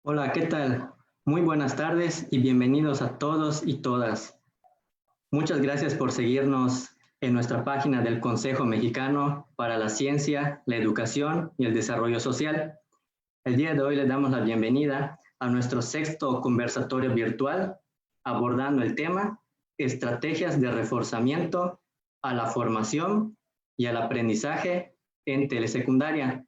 Hola, ¿qué tal? Muy buenas tardes y bienvenidos a todos y todas. Muchas gracias por seguirnos en nuestra página del Consejo Mexicano para la Ciencia, la Educación y el Desarrollo Social. El día de hoy le damos la bienvenida a nuestro sexto conversatorio virtual abordando el tema Estrategias de reforzamiento a la formación y al aprendizaje en telesecundaria.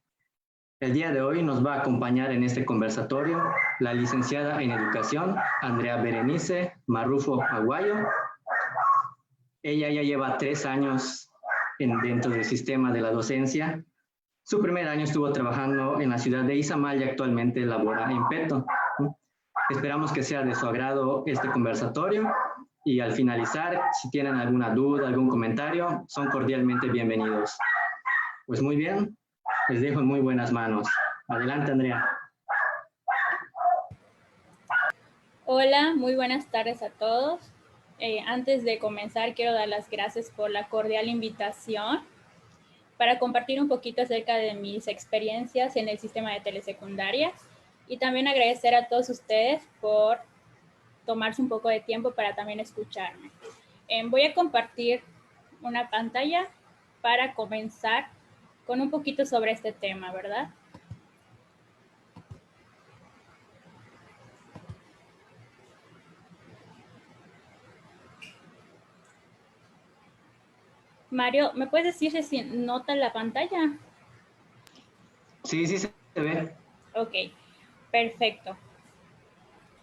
El día de hoy nos va a acompañar en este conversatorio la licenciada en Educación, Andrea Berenice Marrufo Aguayo. Ella ya lleva 3 años dentro del sistema de la docencia. Su primer año estuvo trabajando en la ciudad de Izamal y actualmente labora en Peto. Esperamos que sea de su agrado este conversatorio y al finalizar, si tienen alguna duda, algún comentario, son cordialmente bienvenidos. Pues muy bien, les dejo en muy buenas manos. Adelante, Andrea. Hola, muy buenas tardes a todos. Antes de comenzar, quiero dar las gracias por la cordial invitación para compartir un poquito acerca de mis experiencias en el sistema de telesecundaria y también agradecer a todos ustedes por tomarse un poco de tiempo para también escucharme. Voy a compartir una pantalla para comenzar con un poquito sobre este tema, ¿verdad? Mario, ¿me puedes decir si nota la pantalla? Sí, sí se ve. Ok, perfecto.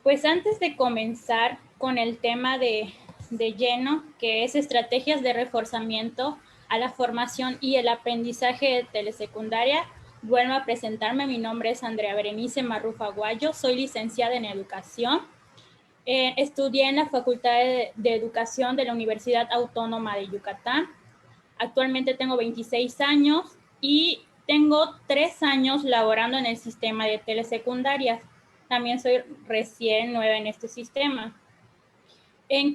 Pues antes de comenzar con el tema de lleno, que es estrategias de reforzamiento a la formación y el aprendizaje de telesecundaria, vuelvo a presentarme. Mi nombre es Andrea Berenice Marrufo Aguayo, soy licenciada en Educación. Estudié en la Facultad de Educación de la Universidad Autónoma de Yucatán. Actualmente tengo 26 años y tengo 3 años laborando en el sistema de telesecundarias. También soy recién nueva en este sistema.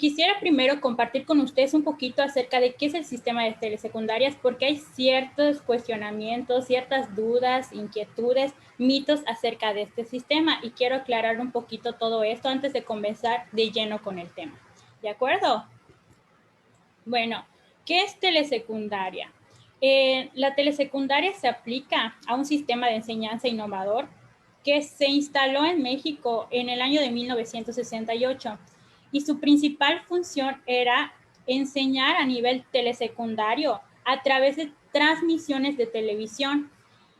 Quisiera primero compartir con ustedes un poquito acerca de qué es el sistema de telesecundarias, porque hay ciertos cuestionamientos, ciertas dudas, inquietudes, mitos acerca de este sistema y quiero aclarar un poquito todo esto antes de comenzar de lleno con el tema. ¿De acuerdo? Bueno, ¿qué es telesecundaria? La telesecundaria se aplica a un sistema de enseñanza innovador que se instaló en México en el año de 1968 y su principal función era enseñar a nivel telesecundario a través de transmisiones de televisión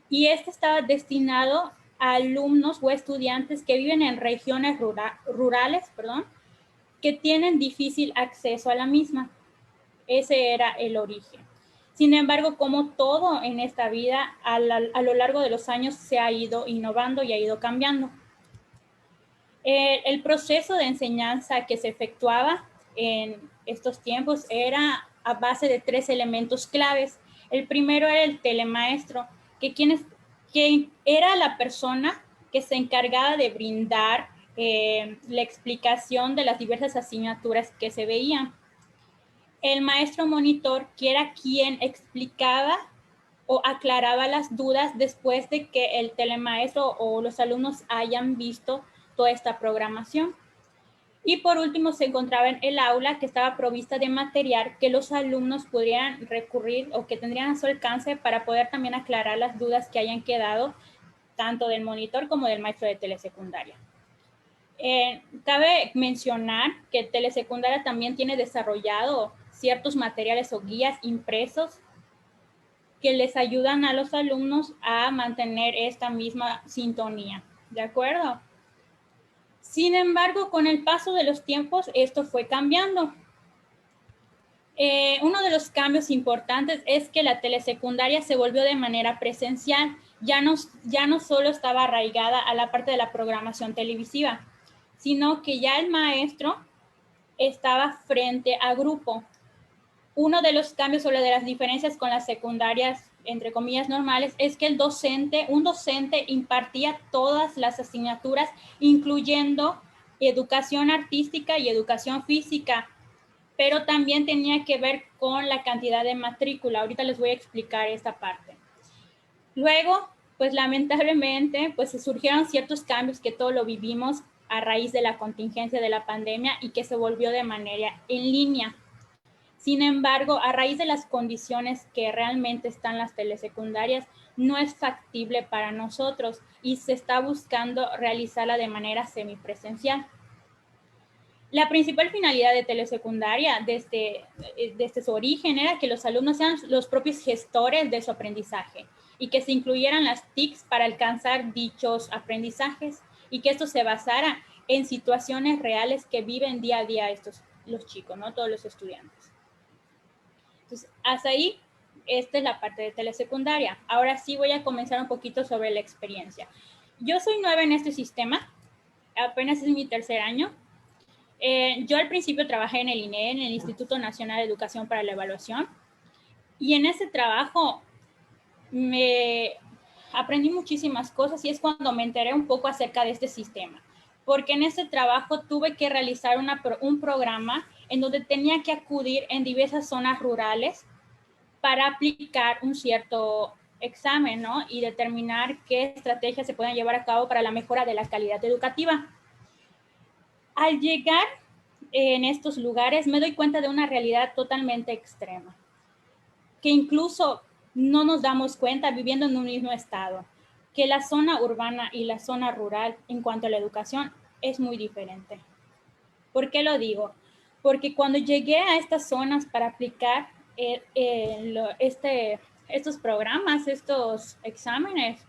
y este estaba destinado a alumnos o estudiantes que viven en regiones rurales, que tienen difícil acceso a la misma. Ese era el origen. Sin embargo, como todo en esta vida, a lo largo de los años se ha ido innovando y ha ido cambiando. El proceso de enseñanza que se efectuaba en estos tiempos era a base de 3 elementos claves. El primero era el telemaestro, que era la persona que se encargaba de brindar la explicación de las diversas asignaturas que se veían. El maestro monitor, que era quien explicaba o aclaraba las dudas después de que el telemaestro o los alumnos hayan visto toda esta programación. Y por último se encontraba en el aula, que estaba provista de material que los alumnos pudieran recurrir o que tendrían a su alcance para poder también aclarar las dudas que hayan quedado tanto del monitor como del maestro de telesecundaria. Cabe mencionar que telesecundaria también tiene desarrollado ciertos materiales o guías impresos que les ayudan a los alumnos a mantener esta misma sintonía, ¿de acuerdo? Sin embargo, con el paso de los tiempos, esto fue cambiando. Uno de los cambios importantes es que la telesecundaria se volvió de manera presencial, ya no solo estaba arraigada a la parte de la programación televisiva, sino que ya el maestro estaba frente a grupo. Uno de los cambios o de las diferencias con las secundarias, entre comillas, normales, es que un docente impartía todas las asignaturas, incluyendo educación artística y educación física, pero también tenía que ver con la cantidad de matrícula. Ahorita les voy a explicar esta parte. Luego, pues lamentablemente pues se surgieron ciertos cambios que todo lo vivimos a raíz de la contingencia de la pandemia y que se volvió de manera en línea. Sin embargo, a raíz de las condiciones que realmente están las telesecundarias, no es factible para nosotros y se está buscando realizarla de manera semipresencial. La principal finalidad de telesecundaria desde su origen era que los alumnos sean los propios gestores de su aprendizaje y que se incluyeran las TICs para alcanzar dichos aprendizajes y que esto se basara en situaciones reales que viven día a día los chicos, ¿no? Todos los estudiantes. Entonces, hasta ahí, esta es la parte de telesecundaria. Ahora sí voy a comenzar un poquito sobre la experiencia. Yo soy nueva en este sistema, apenas es mi tercer año. Yo al principio trabajé en el INE, en el Instituto Nacional de Educación para la Evaluación, y en ese trabajo me aprendí muchísimas cosas y es cuando me enteré un poco acerca de este sistema, porque en ese trabajo tuve que realizar un programa en donde tenía que acudir en diversas zonas rurales para aplicar un cierto examen, ¿no? Y determinar qué estrategias se pueden llevar a cabo para la mejora de la calidad educativa. Al llegar en estos lugares me doy cuenta de una realidad totalmente extrema, que incluso no nos damos cuenta viviendo en un mismo estado, que la zona urbana y la zona rural en cuanto a la educación es muy diferente. ¿Por qué lo digo? Porque cuando llegué a estas zonas para aplicar estos programas, estos exámenes,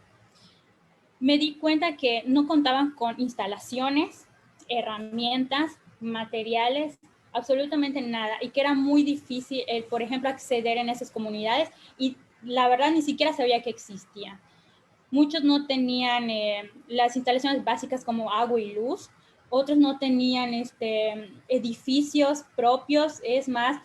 me di cuenta que no contaban con instalaciones, herramientas, materiales, absolutamente nada, y que era muy difícil, por ejemplo, acceder en esas comunidades y la verdad ni siquiera sabía que existían. Muchos no tenían las instalaciones básicas como agua y luz, otros no tenían edificios propios, es más,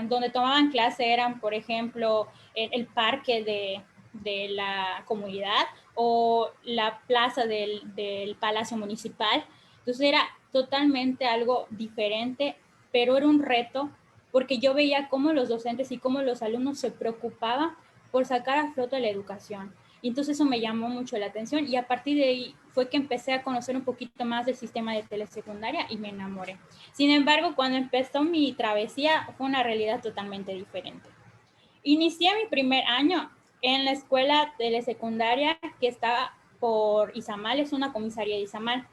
donde tomaban clase eran, por ejemplo, el parque de la comunidad o la plaza del Palacio Municipal. Entonces era totalmente algo diferente, pero era un reto porque yo veía cómo los docentes y cómo los alumnos se preocupaban por sacar a flote la educación. Y entonces eso me llamó mucho la atención y a partir de ahí fue que empecé a conocer un poquito más del sistema de telesecundaria y me enamoré. Sin embargo, cuando empezó mi travesía fue una realidad totalmente diferente. Inicié mi primer año en la escuela telesecundaria que estaba por Izamal, es una comisaría de Izamal.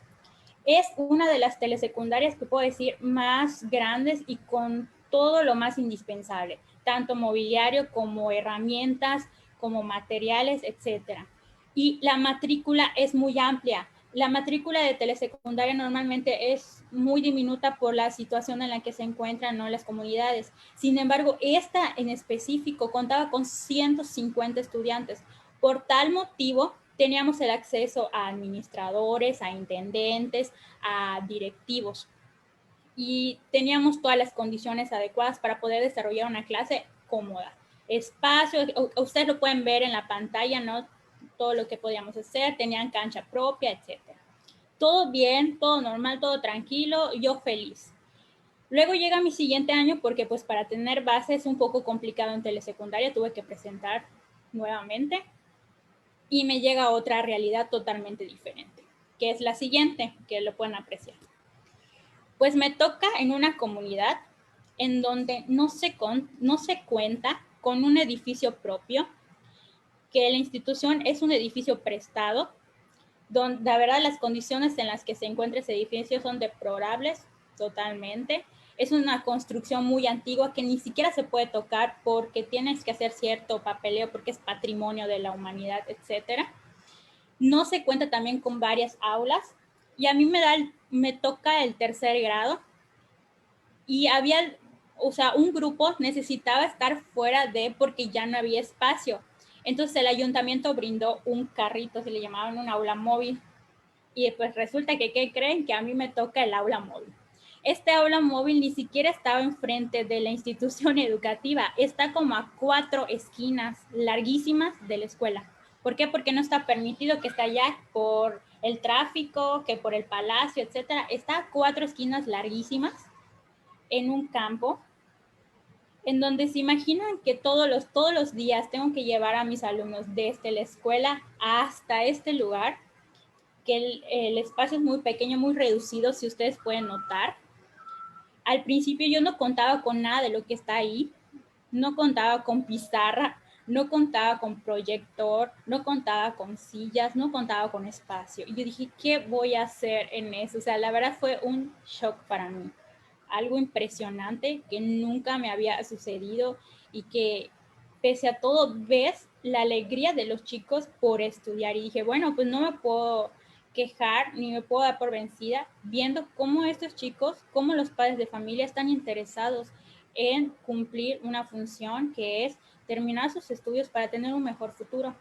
Es una de las telesecundarias que puedo decir más grandes y con todo lo más indispensable, tanto mobiliario como herramientas, como materiales, etcétera. Y la matrícula es muy amplia. La matrícula de telesecundaria normalmente es muy diminuta por la situación en la que se encuentran, ¿no?, las comunidades. Sin embargo, esta en específico contaba con 150 estudiantes. Por tal motivo, teníamos el acceso a administradores, a intendentes, a directivos. Y teníamos todas las condiciones adecuadas para poder desarrollar una clase cómoda. Espacio, ustedes lo pueden ver en la pantalla, ¿no? Todo lo que podíamos hacer, tenían cancha propia, etcétera. Todo bien, todo normal, todo tranquilo, yo feliz. Luego llega mi siguiente año porque pues para tener base es un poco complicado en telesecundaria, tuve que presentar nuevamente y me llega otra realidad totalmente diferente, que es la siguiente, que lo pueden apreciar. Pues me toca en una comunidad en donde no se cuenta con un edificio propio, que la institución es un edificio prestado, donde la verdad las condiciones en las que se encuentra ese edificio son deplorables totalmente. Es una construcción muy antigua que ni siquiera se puede tocar porque tienes que hacer cierto papeleo porque es patrimonio de la humanidad, etcétera. No se cuenta también con varias aulas y a mí me toca el tercer grado y había, o sea, un grupo necesitaba estar fuera de porque ya no había espacio. Entonces el ayuntamiento brindó un carrito, se le llamaban un aula móvil. Y pues resulta que, ¿qué creen? Que a mí me toca el aula móvil. Este aula móvil ni siquiera estaba enfrente de la institución educativa, está como a 4 esquinas larguísimas de la escuela. ¿Por qué? Porque no está permitido que esté allá por el tráfico, que por el palacio, etcétera. Está a 4 esquinas larguísimas en un campo en donde se imaginan que todos los días tengo que llevar a mis alumnos desde la escuela hasta este lugar, que el espacio es muy pequeño, muy reducido, si ustedes pueden notar. Al principio yo no contaba con nada de lo que está ahí, no contaba con pizarra, no contaba con proyector, no contaba con sillas, no contaba con espacio. Y yo dije, ¿qué voy a hacer en eso? O sea, la verdad fue un shock para mí. Algo impresionante que nunca me había sucedido y que pese a todo ves la alegría de los chicos por estudiar. Y dije, bueno, pues no me puedo quejar ni me puedo dar por vencida viendo cómo estos chicos, cómo los padres de familia están interesados en cumplir una función que es terminar sus estudios para tener un mejor futuro.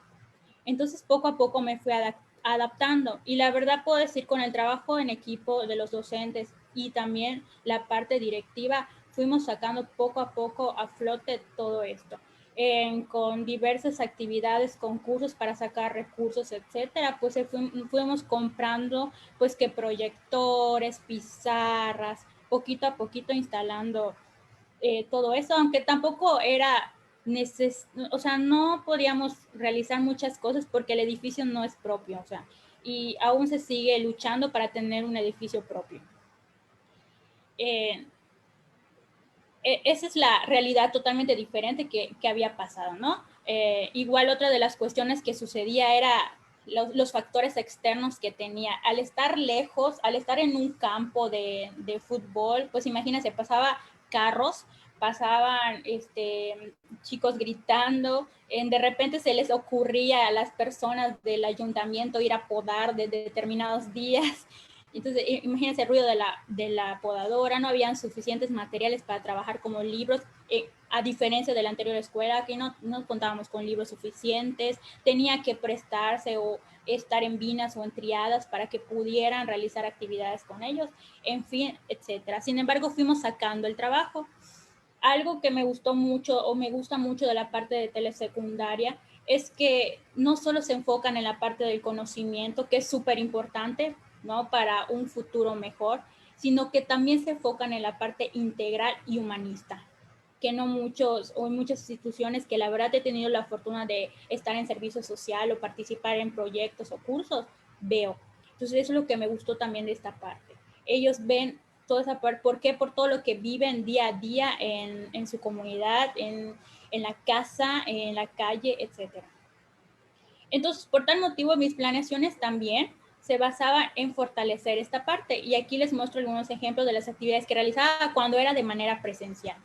Entonces, poco a poco me fui adaptando y la verdad puedo decir con el trabajo en equipo de los docentes y también la parte directiva, fuimos sacando poco a poco a flote todo esto. Con diversas actividades, concursos para sacar recursos, etcétera, pues fuimos comprando pues que proyectores, pizarras, poquito a poquito instalando todo eso, aunque tampoco era o sea, no podíamos realizar muchas cosas porque el edificio no es propio, o sea, y aún se sigue luchando para tener un edificio propio. Eh, esa es la realidad totalmente diferente que había pasado, ¿no? Igual otra de las cuestiones que sucedía era los factores externos que tenía. Al estar lejos, al estar en un campo de fútbol, pues imagínense, pasaba carros, pasaban chicos gritando, de repente se les ocurría a las personas del ayuntamiento ir a podar de determinados días. Entonces, imagínense el ruido de la podadora, no habían suficientes materiales para trabajar como libros, a diferencia de la anterior escuela, que no contábamos con libros suficientes, tenía que prestarse o estar en binas o en triadas para que pudieran realizar actividades con ellos, en fin, etcétera. Sin embargo, fuimos sacando el trabajo. Algo que me gustó mucho o me gusta mucho de la parte de telesecundaria es que no solo se enfocan en la parte del conocimiento, que es súper importante, ¿no? Para un futuro mejor, sino que también se enfocan en la parte integral y humanista, que no muchos o en muchas instituciones que la verdad he tenido la fortuna de estar en servicio social o participar en proyectos o cursos, veo. Entonces eso es lo que me gustó también de esta parte. Ellos ven toda esa parte, ¿por qué? Por todo lo que viven día a día en su comunidad, en la casa, en la calle, etcétera. Entonces, por tal motivo, mis planeaciones también se basaban en fortalecer esta parte. Y aquí les muestro algunos ejemplos de las actividades que realizaba cuando era de manera presencial.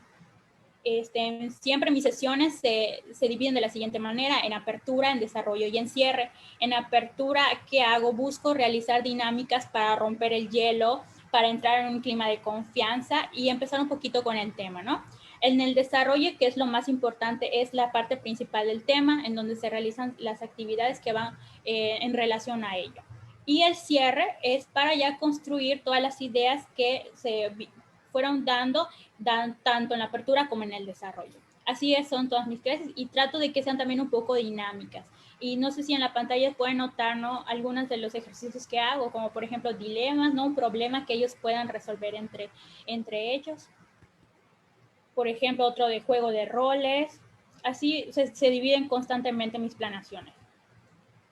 Siempre mis sesiones se dividen de la siguiente manera: en apertura, en desarrollo y en cierre. En apertura, ¿qué hago? Busco realizar dinámicas para romper el hielo, para entrar en un clima de confianza y empezar un poquito con el tema, ¿no? En el desarrollo, que es lo más importante, es la parte principal del tema, en donde se realizan las actividades que van en relación a ello. Y el cierre es para ya construir todas las ideas que se fueron dando tanto en la apertura como en el desarrollo. Así es, son todas mis clases y trato de que sean también un poco dinámicas. Y no sé si en la pantalla pueden notar, ¿no?, algunos de los ejercicios que hago, como por ejemplo dilemas, ¿no?, un problema que ellos puedan resolver entre ellos. Por ejemplo, otro de juego de roles. Así se dividen constantemente mis planeaciones.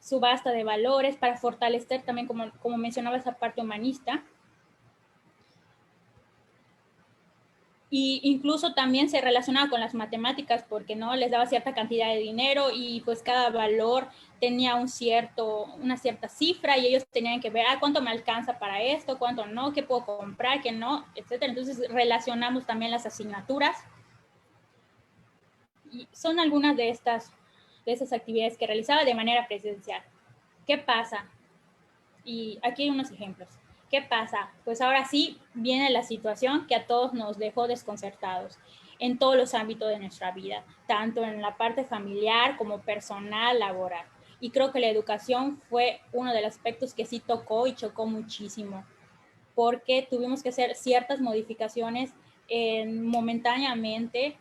Subasta de valores para fortalecer también, como mencionaba, esa parte humanista. Y incluso también se relacionaba con las matemáticas porque no les daba cierta cantidad de dinero y pues cada valor tenía una cierta cifra y ellos tenían que ver cuánto me alcanza para esto, cuánto no, qué puedo comprar, qué no, etcétera. Entonces relacionamos también las asignaturas y son algunas de esas actividades que realizaba de manera presencial. ¿Qué pasa? Y aquí hay unos ejemplos. ¿Qué pasa? Pues ahora sí viene la situación que a todos nos dejó desconcertados en todos los ámbitos de nuestra vida, tanto en la parte familiar como personal, laboral. Y creo que la educación fue uno de los aspectos que sí tocó y chocó muchísimo, porque tuvimos que hacer ciertas modificaciones momentáneamente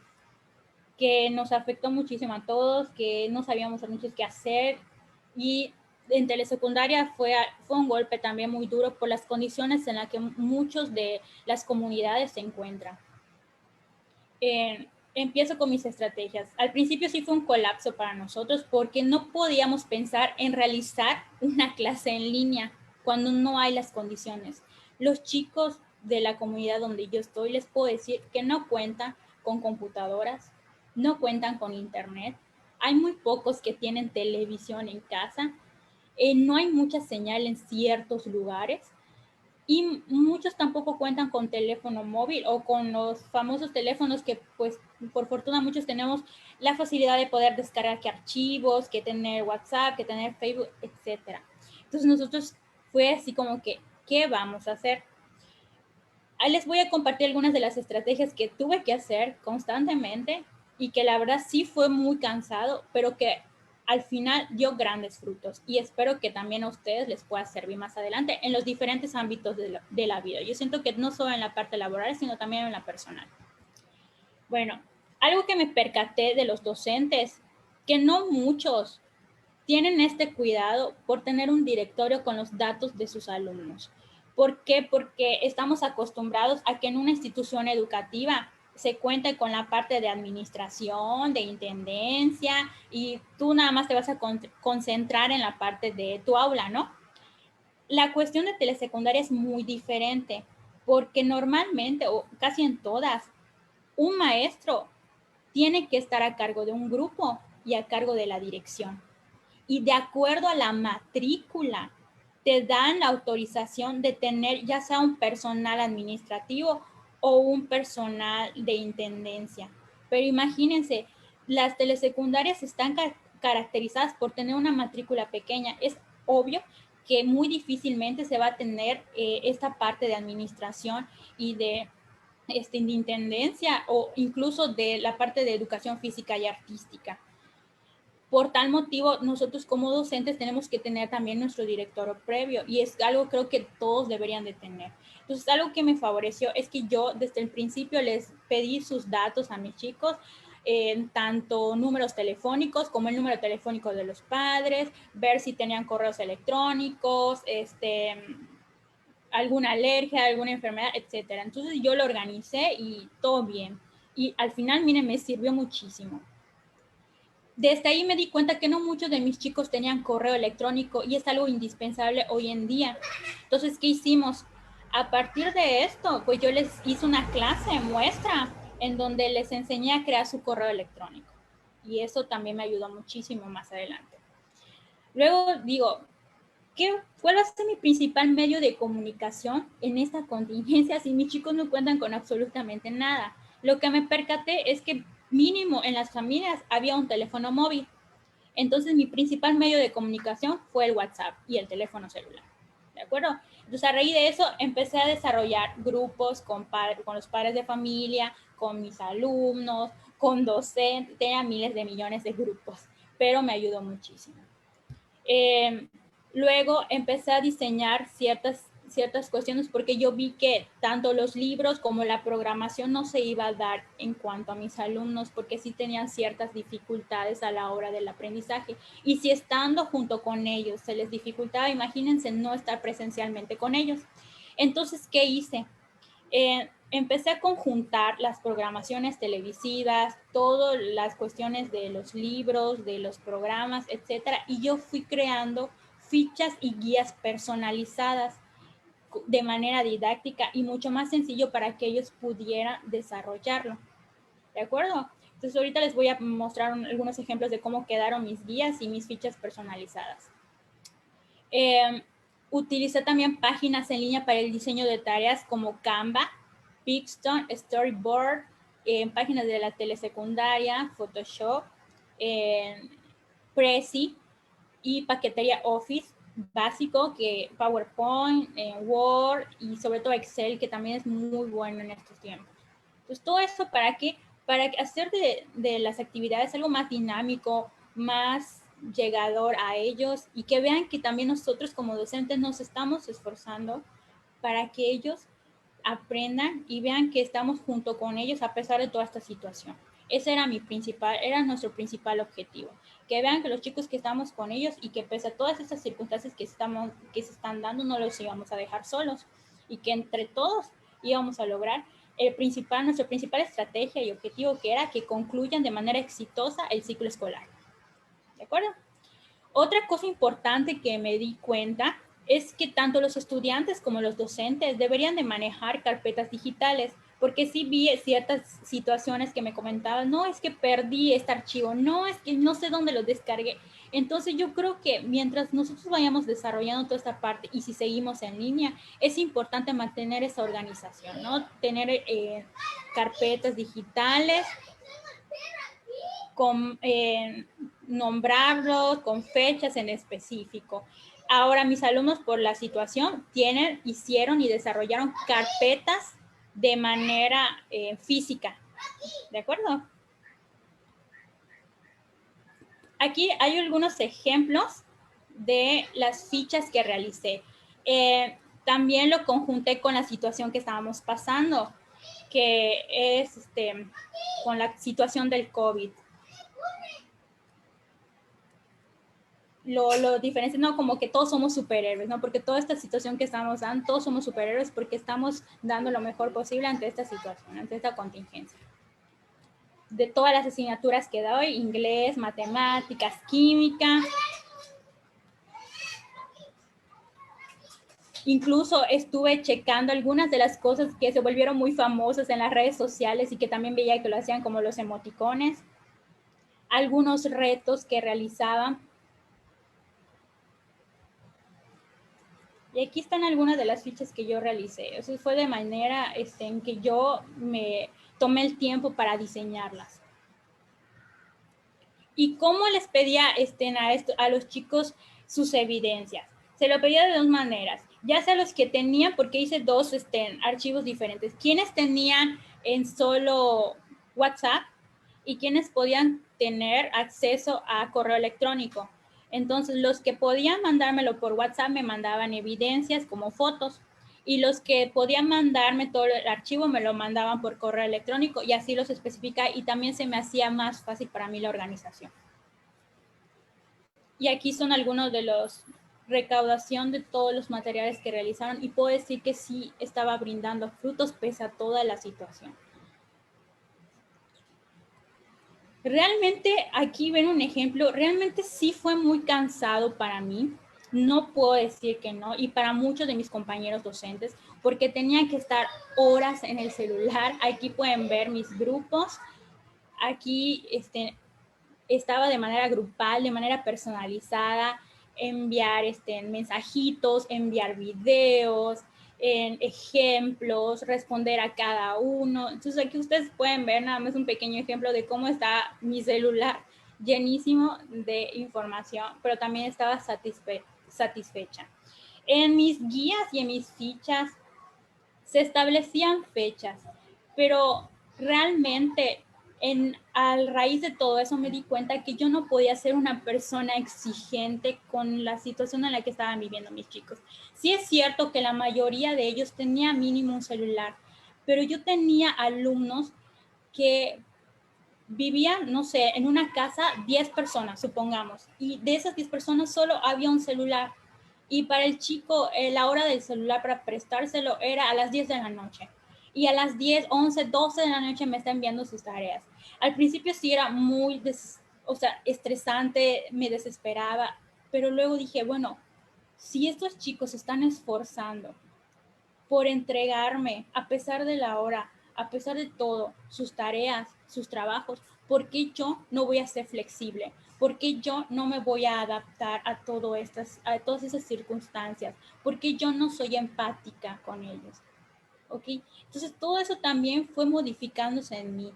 que nos afectó muchísimo a todos, que no sabíamos mucho qué hacer y en telesecundaria fue un golpe también muy duro por las condiciones en las que muchos de las comunidades se encuentran. empiezo con mis estrategias. Al principio sí fue un colapso para nosotros porque no podíamos pensar en realizar una clase en línea cuando no hay las condiciones. Los chicos de la comunidad donde yo estoy, les puedo decir que no cuentan con computadoras, no cuentan con internet. Hay muy pocos que tienen televisión en casa. No hay mucha señal en ciertos lugares y muchos tampoco cuentan con teléfono móvil o con los famosos teléfonos que pues por fortuna muchos tenemos la facilidad de poder descargar que archivos, que tener WhatsApp, que tener Facebook, etcétera. Entonces nosotros fue así como que, ¿qué vamos a hacer? Ahí les voy a compartir algunas de las estrategias que tuve que hacer constantemente y que la verdad sí fue muy cansado, pero que al final dio grandes frutos y espero que también a ustedes les pueda servir más adelante en los diferentes ámbitos de la vida. Yo siento que no solo en la parte laboral, sino también en la personal. Bueno, algo que me percaté de los docentes, que no muchos tienen este cuidado por tener un directorio con los datos de sus alumnos. ¿Por qué? Porque estamos acostumbrados a que en una institución educativa se cuente con la parte de administración, de intendencia, y tú nada más te vas a concentrar en la parte de tu aula, ¿no? La cuestión de telesecundaria es muy diferente, porque normalmente, o casi en todas, un maestro tiene que estar a cargo de un grupo y a cargo de la dirección y de acuerdo a la matrícula te dan la autorización de tener ya sea un personal administrativo o un personal de intendencia. Pero imagínense, las telesecundarias están caracterizadas por tener una matrícula pequeña. Es obvio que muy difícilmente se va a tener esta parte de administración y de intendencia o incluso de la parte de educación física y artística. Por tal motivo, nosotros como docentes tenemos que tener también nuestro directorio previo y es algo creo que todos deberían de tener. Entonces, algo que me favoreció es que yo desde el principio les pedí sus datos a mis chicos, tanto números telefónicos como el número telefónico de los padres, ver si tenían correos electrónicos, alguna alergia, alguna enfermedad, etcétera. Entonces, yo lo organicé y todo bien. Y al final, miren, me sirvió muchísimo. Desde ahí me di cuenta que no muchos de mis chicos tenían correo electrónico y es algo indispensable hoy en día. Entonces, ¿qué hicimos? A partir de esto, pues yo les hice una clase muestra en donde les enseñé a crear su correo electrónico. Y eso también me ayudó muchísimo más adelante. Luego digo, ¿cuál va a ser mi principal medio de comunicación en esta contingencia si mis chicos no cuentan con absolutamente nada? Lo que me percaté es que mínimo en las familias había un teléfono móvil. Entonces mi principal medio de comunicación fue el WhatsApp y el teléfono celular. ¿De acuerdo? Entonces a raíz de eso empecé a desarrollar grupos con los padres de familia, con mis alumnos, con docentes, tenía miles de millones de grupos, pero me ayudó muchísimo. Luego empecé a diseñar ciertas cuestiones porque yo vi que tanto los libros como la programación no se iba a dar en cuanto a mis alumnos porque sí tenían ciertas dificultades a la hora del aprendizaje. Y si estando junto con ellos se les dificultaba, imagínense no estar presencialmente con ellos. Entonces, ¿qué hice? Empecé a conjuntar las programaciones televisivas, todas las cuestiones de los libros, de los programas, etcétera, y yo fui creando fichas y guías personalizadas de manera didáctica y mucho más sencillo para que ellos pudieran desarrollarlo. ¿De acuerdo? Entonces ahorita les voy a mostrar algunos ejemplos de cómo quedaron mis guías y mis fichas personalizadas. Utilicé también páginas en línea para el diseño de tareas como Canva, Pixton, Storyboard, páginas de la telesecundaria, Photoshop, Prezi y paquetería Office básico, que PowerPoint, Word y sobre todo Excel, que también es muy bueno en estos tiempos. Entonces, todo eso para hacer de las actividades algo más dinámico, más llegador a ellos y que vean que también nosotros como docentes nos estamos esforzando para que ellos aprendan y vean que estamos junto con ellos a pesar de toda esta situación. Ese era nuestro principal objetivo. Que vean que los chicos que estamos con ellos y que pese a todas estas circunstancias que se están dando, no los íbamos a dejar solos y que entre todos íbamos a lograr nuestra principal estrategia y objetivo, que era que concluyan de manera exitosa el ciclo escolar. ¿De acuerdo? Otra cosa importante que me di cuenta es que tanto los estudiantes como los docentes deberían de manejar carpetas digitales, porque sí vi ciertas situaciones que me comentaban, no, es que perdí este archivo, no, es que no sé dónde lo descargué. Entonces yo creo que mientras nosotros vayamos desarrollando toda esta parte y si seguimos en línea, es importante mantener esa organización, ¿no? Tener carpetas digitales, con nombrarlos, con fechas en específico. Ahora mis alumnos por la situación hicieron y desarrollaron carpetas de manera física, ¿de acuerdo? Aquí hay algunos ejemplos de las fichas que realicé. También lo conjunté con la situación que estábamos pasando, que es con la situación del COVID. Lo diferencia, no, como que todos somos superhéroes, ¿no? Porque toda esta situación que estamos dando, todos somos superhéroes porque estamos dando lo mejor posible ante esta situación, ante esta contingencia. De todas las asignaturas que doy, inglés, matemáticas, química. Incluso estuve checando algunas de las cosas que se volvieron muy famosas en las redes sociales y que también veía que lo hacían, como los emoticones. Algunos retos que realizaban. Y aquí están algunas de las fichas que yo realicé. Eso fue de manera en que yo me tomé el tiempo para diseñarlas. ¿Y cómo les pedía a los chicos sus evidencias? Se lo pedía de dos maneras. Ya sea los que tenían, porque hice dos archivos diferentes. Quienes tenían en solo WhatsApp y quienes podían tener acceso a correo electrónico. Entonces, los que podían mandármelo por WhatsApp me mandaban evidencias como fotos y los que podían mandarme todo el archivo me lo mandaban por correo electrónico y así los especifica y también se me hacía más fácil para mí la organización. Y aquí son algunos de los recaudación de todos los materiales que realizaron y puedo decir que sí estaba brindando frutos pese a toda la situación. Realmente aquí ven un ejemplo, realmente sí fue muy cansado para mí, no puedo decir que no, y para muchos de mis compañeros docentes, porque tenían que estar horas en el celular. Aquí pueden ver mis grupos, aquí estaba de manera grupal, de manera personalizada, enviar mensajitos, enviar videos, en ejemplos, responder a cada uno. Entonces aquí ustedes pueden ver nada más un pequeño ejemplo de cómo está mi celular llenísimo de información, pero también estaba satisfecha. En mis guías y en mis fichas se establecían fechas, pero realmente a raíz de todo eso me di cuenta que yo no podía ser una persona exigente con la situación en la que estaban viviendo mis chicos. Sí es cierto que la mayoría de ellos tenía mínimo un celular, pero yo tenía alumnos que vivían, no sé, en una casa 10 personas, supongamos, y de esas 10 personas solo había un celular. Y para el chico, la hora del celular para prestárselo era a las 10 de la noche. Y a las 10, 11, 12 de la noche me está enviando sus tareas. Al principio sí era muy, estresante, me desesperaba, pero luego dije, bueno, si estos chicos se están esforzando por entregarme a pesar de la hora, a pesar de todo, sus tareas, sus trabajos, ¿por qué yo no voy a ser flexible? ¿Por qué yo no me voy a adaptar a todas esas circunstancias? ¿Por qué yo no soy empática con ellos? ¿Ok? Entonces, todo eso también fue modificándose en mí.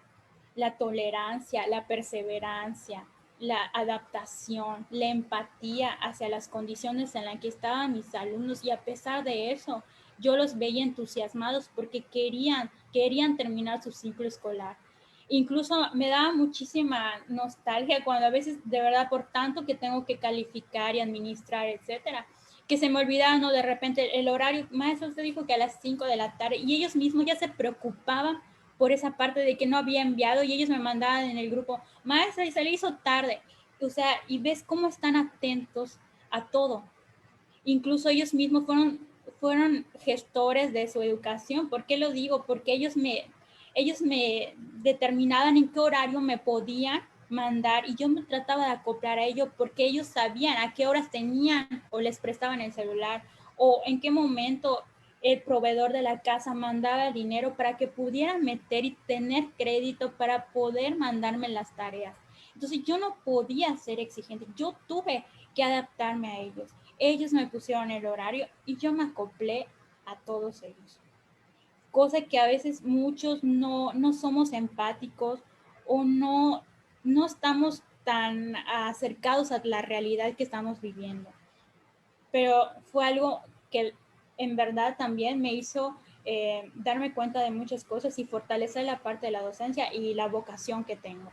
La tolerancia, la perseverancia, la adaptación, la empatía hacia las condiciones en las que estaban mis alumnos y a pesar de eso, yo los veía entusiasmados porque querían terminar su ciclo escolar. Incluso me daba muchísima nostalgia cuando a veces, de verdad, por tanto que tengo que calificar y administrar, etcétera, que se me olvidaba, ¿no? De repente el horario, maestro, usted dijo que a las 5 de la tarde, y ellos mismos ya se preocupaban por esa parte de que no había enviado, y ellos me mandaban en el grupo, maestra, y se le hizo tarde. O sea, y ves cómo están atentos a todo. Incluso ellos mismos fueron gestores de su educación. ¿Por qué lo digo? Porque ellos me determinaban en qué horario me podían mandar y yo me trataba de acoplar a ello porque ellos sabían a qué horas tenían o les prestaban el celular o en qué momento el proveedor de la casa mandaba el dinero para que pudieran meter y tener crédito para poder mandarme las tareas. Entonces yo no podía ser exigente, yo tuve que adaptarme a ellos. Ellos me pusieron el horario y yo me acoplé a todos ellos. Cosa que a veces muchos no somos empáticos o no estamos tan acercados a la realidad que estamos viviendo. Pero fue algo que en verdad también me hizo darme cuenta de muchas cosas y fortalecer la parte de la docencia y la vocación que tengo.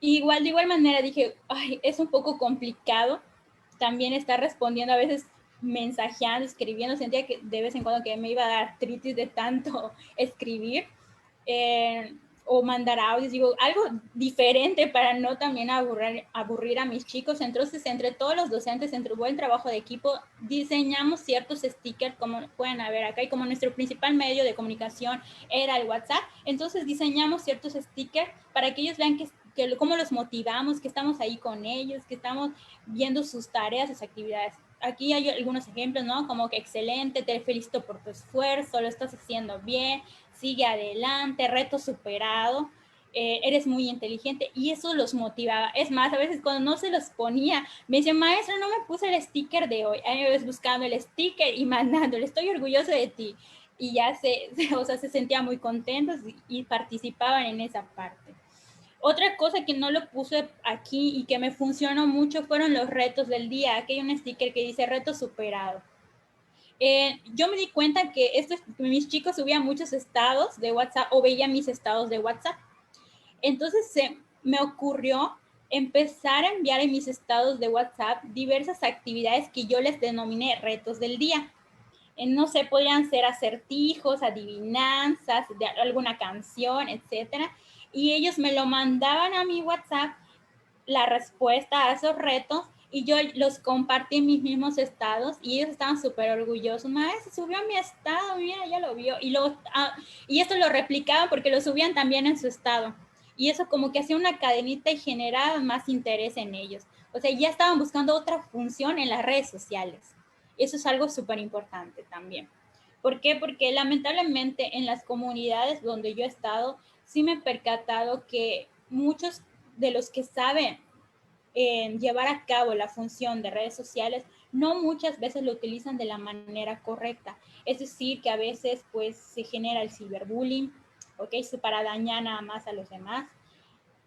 Igual, de igual manera dije, ay, es un poco complicado también estar respondiendo a veces mensajeando, escribiendo, sentía que de vez en cuando que me iba a dar artritis de tanto escribir o mandar audios, digo, algo diferente para no también aburrir a mis chicos. Entonces, entre todos los docentes, entre buen trabajo de equipo, diseñamos ciertos stickers, como pueden ver acá, y como nuestro principal medio de comunicación era el WhatsApp, entonces diseñamos ciertos stickers para que ellos vean que cómo los motivamos, que estamos ahí con ellos, que estamos viendo sus tareas, sus actividades. Aquí hay algunos ejemplos, ¿no? Como que excelente, te felicito por tu esfuerzo, lo estás haciendo bien, sigue adelante, reto superado, eres muy inteligente, y eso los motivaba. Es más, a veces cuando no se los ponía, me decían, maestra, no me puse el sticker de hoy. Ahí me ves buscando el sticker y mandándole, estoy orgulloso de ti. Y ya o sea, se sentían muy contentos y participaban en esa parte. Otra cosa que no lo puse aquí y que me funcionó mucho fueron los retos del día. Aquí hay un sticker que dice reto superado. Yo me di cuenta que mis chicos subían muchos estados de WhatsApp o veían mis estados de WhatsApp. Entonces me ocurrió empezar a enviar en mis estados de WhatsApp diversas actividades que yo les denominé retos del día. No sé, podrían ser acertijos, adivinanzas, de alguna canción, etcétera. Y ellos me lo mandaban a mi WhatsApp, la respuesta a esos retos, y yo los compartí en mis mismos estados y ellos estaban súper orgullosos. Maestra, subió a mi estado, mira, ya lo vio. Y esto lo replicaban porque lo subían también en su estado. Y eso como que hacía una cadenita y generaba más interés en ellos. O sea, ya estaban buscando otra función en las redes sociales. Eso es algo súper importante también. ¿Por qué? Porque lamentablemente en las comunidades donde yo he estado, sí me he percatado que muchos de los que saben llevar a cabo la función de redes sociales, no muchas veces lo utilizan de la manera correcta. Es decir, que a veces pues se genera el ciberbullying, ¿ok? Para dañar nada más a los demás.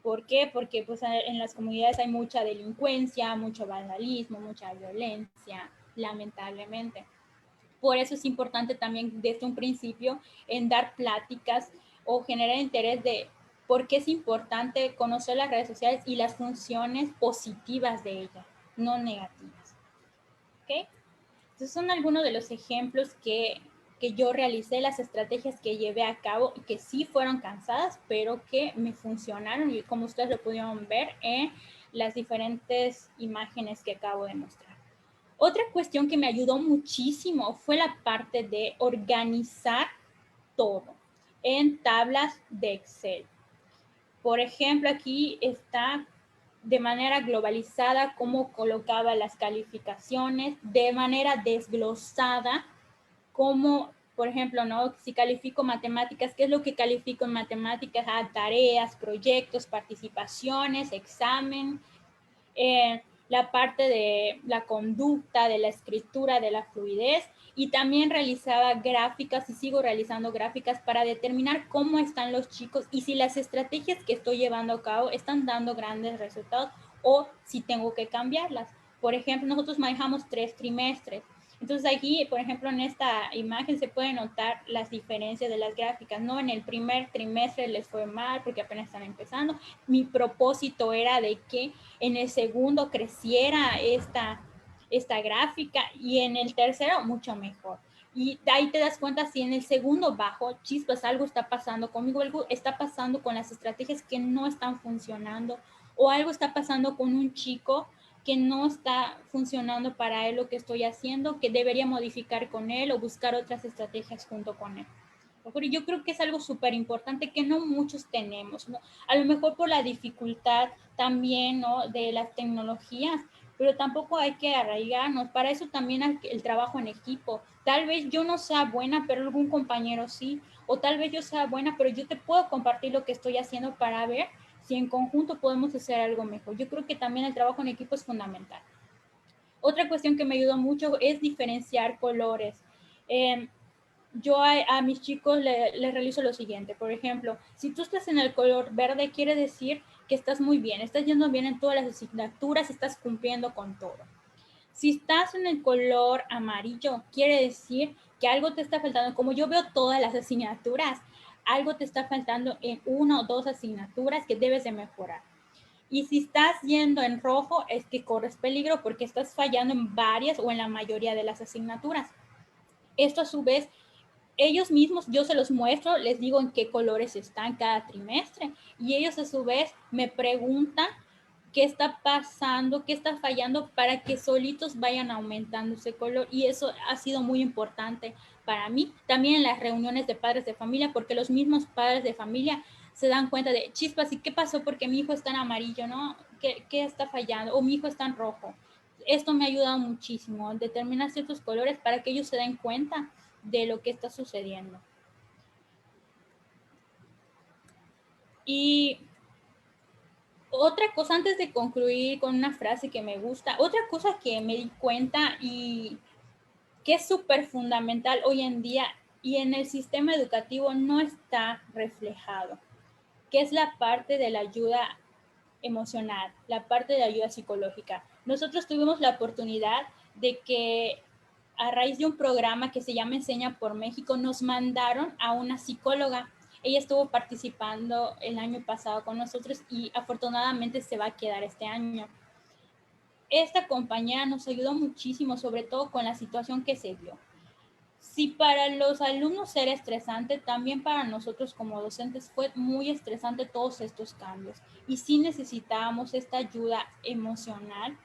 ¿Por qué? Porque pues en las comunidades hay mucha delincuencia, mucho vandalismo, mucha violencia, lamentablemente. Por eso es importante también desde un principio en dar pláticas o generar interés de por qué es importante conocer las redes sociales y las funciones positivas de ellas, no negativas. ¿Ok? Entonces son algunos de los ejemplos que yo realicé, las estrategias que llevé a cabo y que sí fueron cansadas, pero que me funcionaron y como ustedes lo pudieron ver en las diferentes imágenes que acabo de mostrar. Otra cuestión que me ayudó muchísimo fue la parte de organizar todo en tablas de Excel. Por ejemplo, aquí está de manera globalizada cómo colocaba las calificaciones, de manera desglosada, como, por ejemplo, ¿no? Si califico matemáticas, ¿qué es lo que califico en matemáticas? Tareas, proyectos, participaciones, examen, la parte de la conducta, de la escritura, de la fluidez, y también realizaba gráficas y sigo realizando gráficas para determinar cómo están los chicos y si las estrategias que estoy llevando a cabo están dando grandes resultados o si tengo que cambiarlas. Por ejemplo, nosotros manejamos 3 trimestres. Entonces aquí, por ejemplo, en esta imagen se pueden notar las diferencias de las gráficas, ¿no? En el primer trimestre les fue mal porque apenas están empezando. Mi propósito era de que en el segundo creciera esta gráfica y en el tercero mucho mejor. Y ahí te das cuenta si en el segundo bajo, chispas, algo está pasando conmigo, algo está pasando con las estrategias que no están funcionando o algo está pasando con un chico que no está funcionando para él lo que estoy haciendo, que debería modificar con él o buscar otras estrategias junto con él. Yo creo que es algo súper importante que no muchos tenemos, ¿no? A lo mejor por la dificultad también, ¿no?, de las tecnologías, pero tampoco hay que arraigarnos. Para eso también el trabajo en equipo. Tal vez yo no sea buena, pero algún compañero sí. O tal vez yo sea buena, pero yo te puedo compartir lo que estoy haciendo para ver si en conjunto podemos hacer algo mejor. Yo creo que también el trabajo en equipo es fundamental. Otra cuestión que me ayudó mucho es diferenciar colores. Yo a mis chicos les realizo lo siguiente. Por ejemplo, si tú estás en el color verde, quiere decir que estás muy bien, estás yendo bien en todas las asignaturas, estás cumpliendo con todo. Si estás en el color amarillo, quiere decir que algo te está faltando. Como yo veo todas las asignaturas, algo te está faltando en una o dos asignaturas que debes de mejorar. Y si estás yendo en rojo, es que corres peligro porque estás fallando en varias o en la mayoría de las asignaturas. Esto a su vez, ellos mismos, yo se los muestro, les digo en qué colores están cada trimestre y ellos a su vez me preguntan qué está pasando, qué está fallando para que solitos vayan aumentando ese color, y eso ha sido muy importante para mí. También en las reuniones de padres de familia, porque los mismos padres de familia se dan cuenta de, chispas, ¿y qué pasó? Porque mi hijo está en amarillo, ¿no? ¿Qué está fallando? O mi hijo está en rojo. Esto me ha ayudado muchísimo a determinar ciertos colores para que ellos se den cuenta de lo que está sucediendo. Y otra cosa, antes de concluir con una frase que me gusta, otra cosa que me di cuenta y que es súper fundamental hoy en día y en el sistema educativo no está reflejado, que es la parte de la ayuda emocional, la parte de la ayuda psicológica. Nosotros tuvimos la oportunidad de que a raíz de un programa que se llama Enseña por México, nos mandaron a una psicóloga. Ella estuvo participando el año pasado con nosotros y afortunadamente se va a quedar este año. Esta compañera nos ayudó muchísimo, sobre todo con la situación que se dio. Si para los alumnos era estresante, también para nosotros como docentes fue muy estresante todos estos cambios. Y sí necesitábamos esta ayuda emocional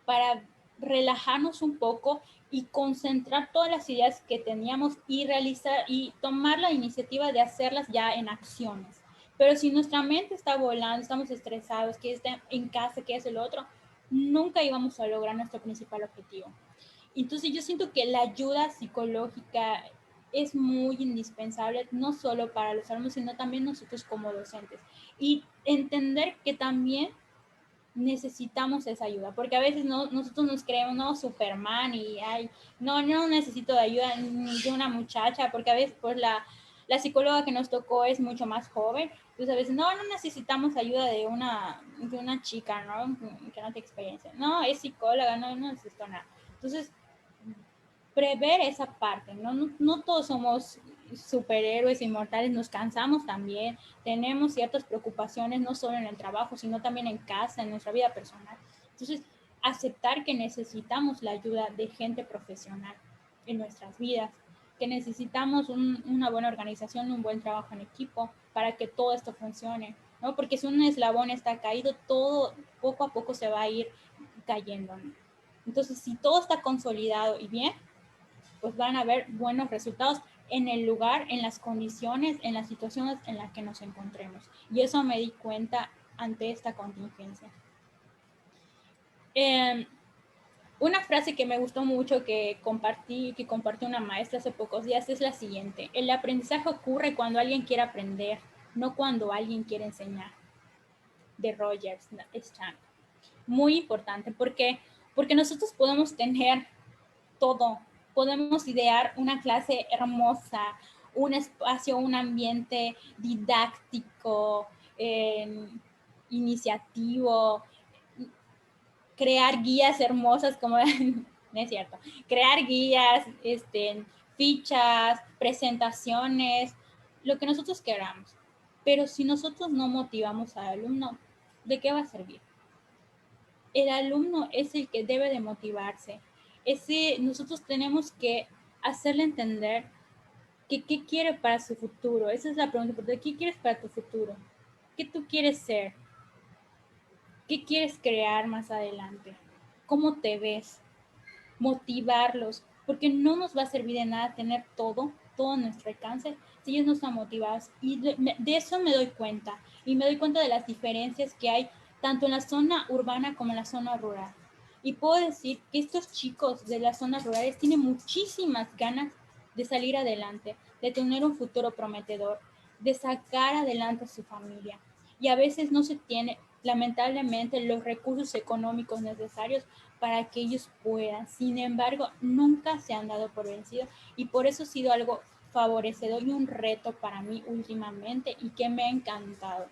para relajarnos un poco y concentrar todas las ideas que teníamos y realizar y tomar la iniciativa de hacerlas ya en acciones. Pero si nuestra mente está volando, estamos estresados, que está en casa, que es el otro, nunca íbamos a lograr nuestro principal objetivo. Entonces yo siento que la ayuda psicológica es muy indispensable, no solo para los alumnos, sino también nosotros como docentes. Y entender que también necesitamos esa ayuda, porque a veces nosotros nos creemos, no, Superman, y ay, no necesito de ayuda ni de una muchacha, porque a veces pues la psicóloga que nos tocó es mucho más joven, entonces a veces no necesitamos ayuda de una chica, ¿no? Que no tiene experiencia, no, es psicóloga, no necesito nada. Entonces, prever esa parte, no todos somos superhéroes inmortales, nos cansamos también, tenemos ciertas preocupaciones no solo en el trabajo, sino también en casa, en nuestra vida personal. Entonces, aceptar que necesitamos la ayuda de gente profesional en nuestras vidas, que necesitamos una buena organización, un buen trabajo en equipo para que todo esto funcione, ¿no? Porque si un eslabón está caído, todo poco a poco se va a ir cayendo, ¿no? Entonces, si todo está consolidado y bien, pues van a haber buenos resultados en el lugar, en las condiciones, en las situaciones en las que nos encontremos. Y eso me di cuenta ante esta contingencia. Una frase que me gustó mucho que compartió una maestra hace pocos días es la siguiente: el aprendizaje ocurre cuando alguien quiere aprender, no cuando alguien quiere enseñar. De Rogers Strang. Muy importante porque nosotros podemos tener todo. Podemos idear una clase hermosa, un espacio, un ambiente didáctico, iniciativo, crear guías hermosas como, no es cierto, crear guías, fichas, presentaciones, lo que nosotros queramos. Pero si nosotros no motivamos al alumno, ¿de qué va a servir? El alumno es el que debe de motivarse. Nosotros tenemos que hacerle entender que qué quiere para su futuro. Esa es la pregunta, ¿qué quieres para tu futuro? ¿Qué tú quieres ser? ¿Qué quieres crear más adelante? ¿Cómo te ves? Motivarlos, porque no nos va a servir de nada tener todo a nuestro alcance si ellos no están motivados. Y de eso me doy cuenta, y me doy cuenta de las diferencias que hay tanto en la zona urbana como en la zona rural. Y puedo decir que estos chicos de las zonas rurales tienen muchísimas ganas de salir adelante, de tener un futuro prometedor, de sacar adelante a su familia. Y a veces no se tiene, lamentablemente, los recursos económicos necesarios para que ellos puedan. Sin embargo, nunca se han dado por vencidos, y por eso ha sido algo favorecedor y un reto para mí últimamente, y que me ha encantado.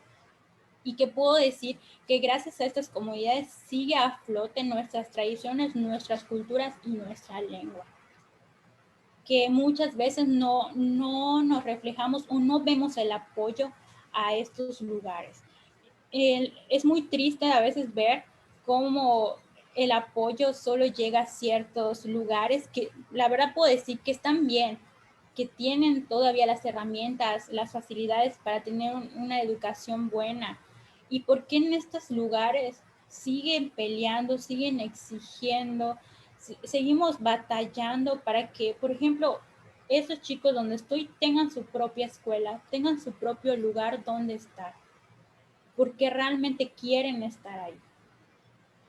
Y que puedo decir que gracias a estas comunidades sigue a flote nuestras tradiciones, nuestras culturas y nuestra lengua, que muchas veces no nos reflejamos o no vemos el apoyo a estos lugares. Es muy triste a veces ver cómo el apoyo solo llega a ciertos lugares que la verdad puedo decir que están bien, que tienen todavía las herramientas, las facilidades para tener una educación buena. ¿Y por qué en estos lugares siguen peleando, siguen exigiendo, seguimos batallando para que, por ejemplo, esos chicos donde estoy tengan su propia escuela, tengan su propio lugar donde estar? Porque realmente quieren estar ahí.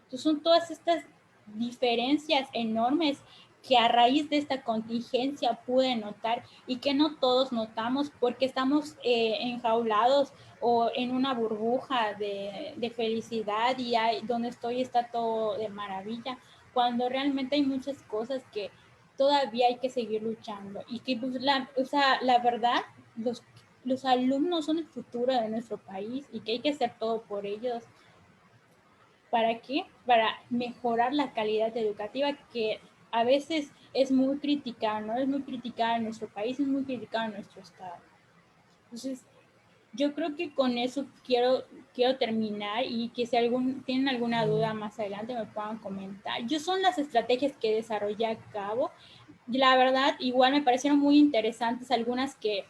Entonces son todas estas diferencias enormes que a raíz de esta contingencia pude notar, y que no todos notamos porque estamos enjaulados o en una burbuja de felicidad, y donde estoy está todo de maravilla, cuando realmente hay muchas cosas que todavía hay que seguir luchando, y que pues, la verdad, los alumnos son el futuro de nuestro país, y que hay que hacer todo por ellos. ¿Para qué? Para mejorar la calidad educativa, que a veces es muy criticada, ¿no? Es muy criticada en nuestro país, es muy criticada en nuestro estado. Entonces, yo creo que con eso quiero terminar, y que si tienen alguna duda más adelante me puedan comentar. Yo son las estrategias que desarrollé a cabo. La verdad, igual me parecieron muy interesantes algunas que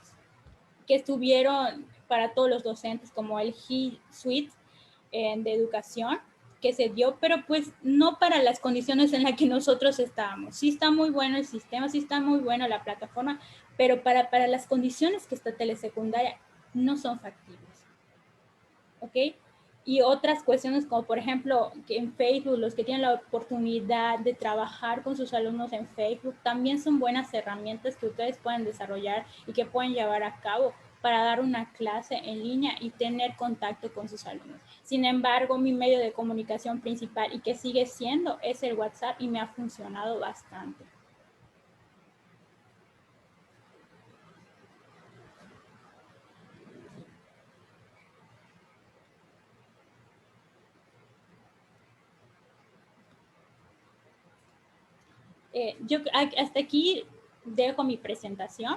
estuvieron para todos los docentes, como el G Suite de educación que se dio, pero pues no para las condiciones en las que nosotros estábamos. Sí está muy bueno el sistema, sí está muy bueno la plataforma, pero para las condiciones que está telesecundaria no son factibles. ¿Ok? Y otras cuestiones como por ejemplo que en Facebook, los que tienen la oportunidad de trabajar con sus alumnos en Facebook, también son buenas herramientas que ustedes pueden desarrollar y que pueden llevar a cabo para dar una clase en línea y tener contacto con sus alumnos. Sin embargo, mi medio de comunicación principal, y que sigue siendo, es el WhatsApp, y me ha funcionado bastante. Yo hasta aquí dejo mi presentación.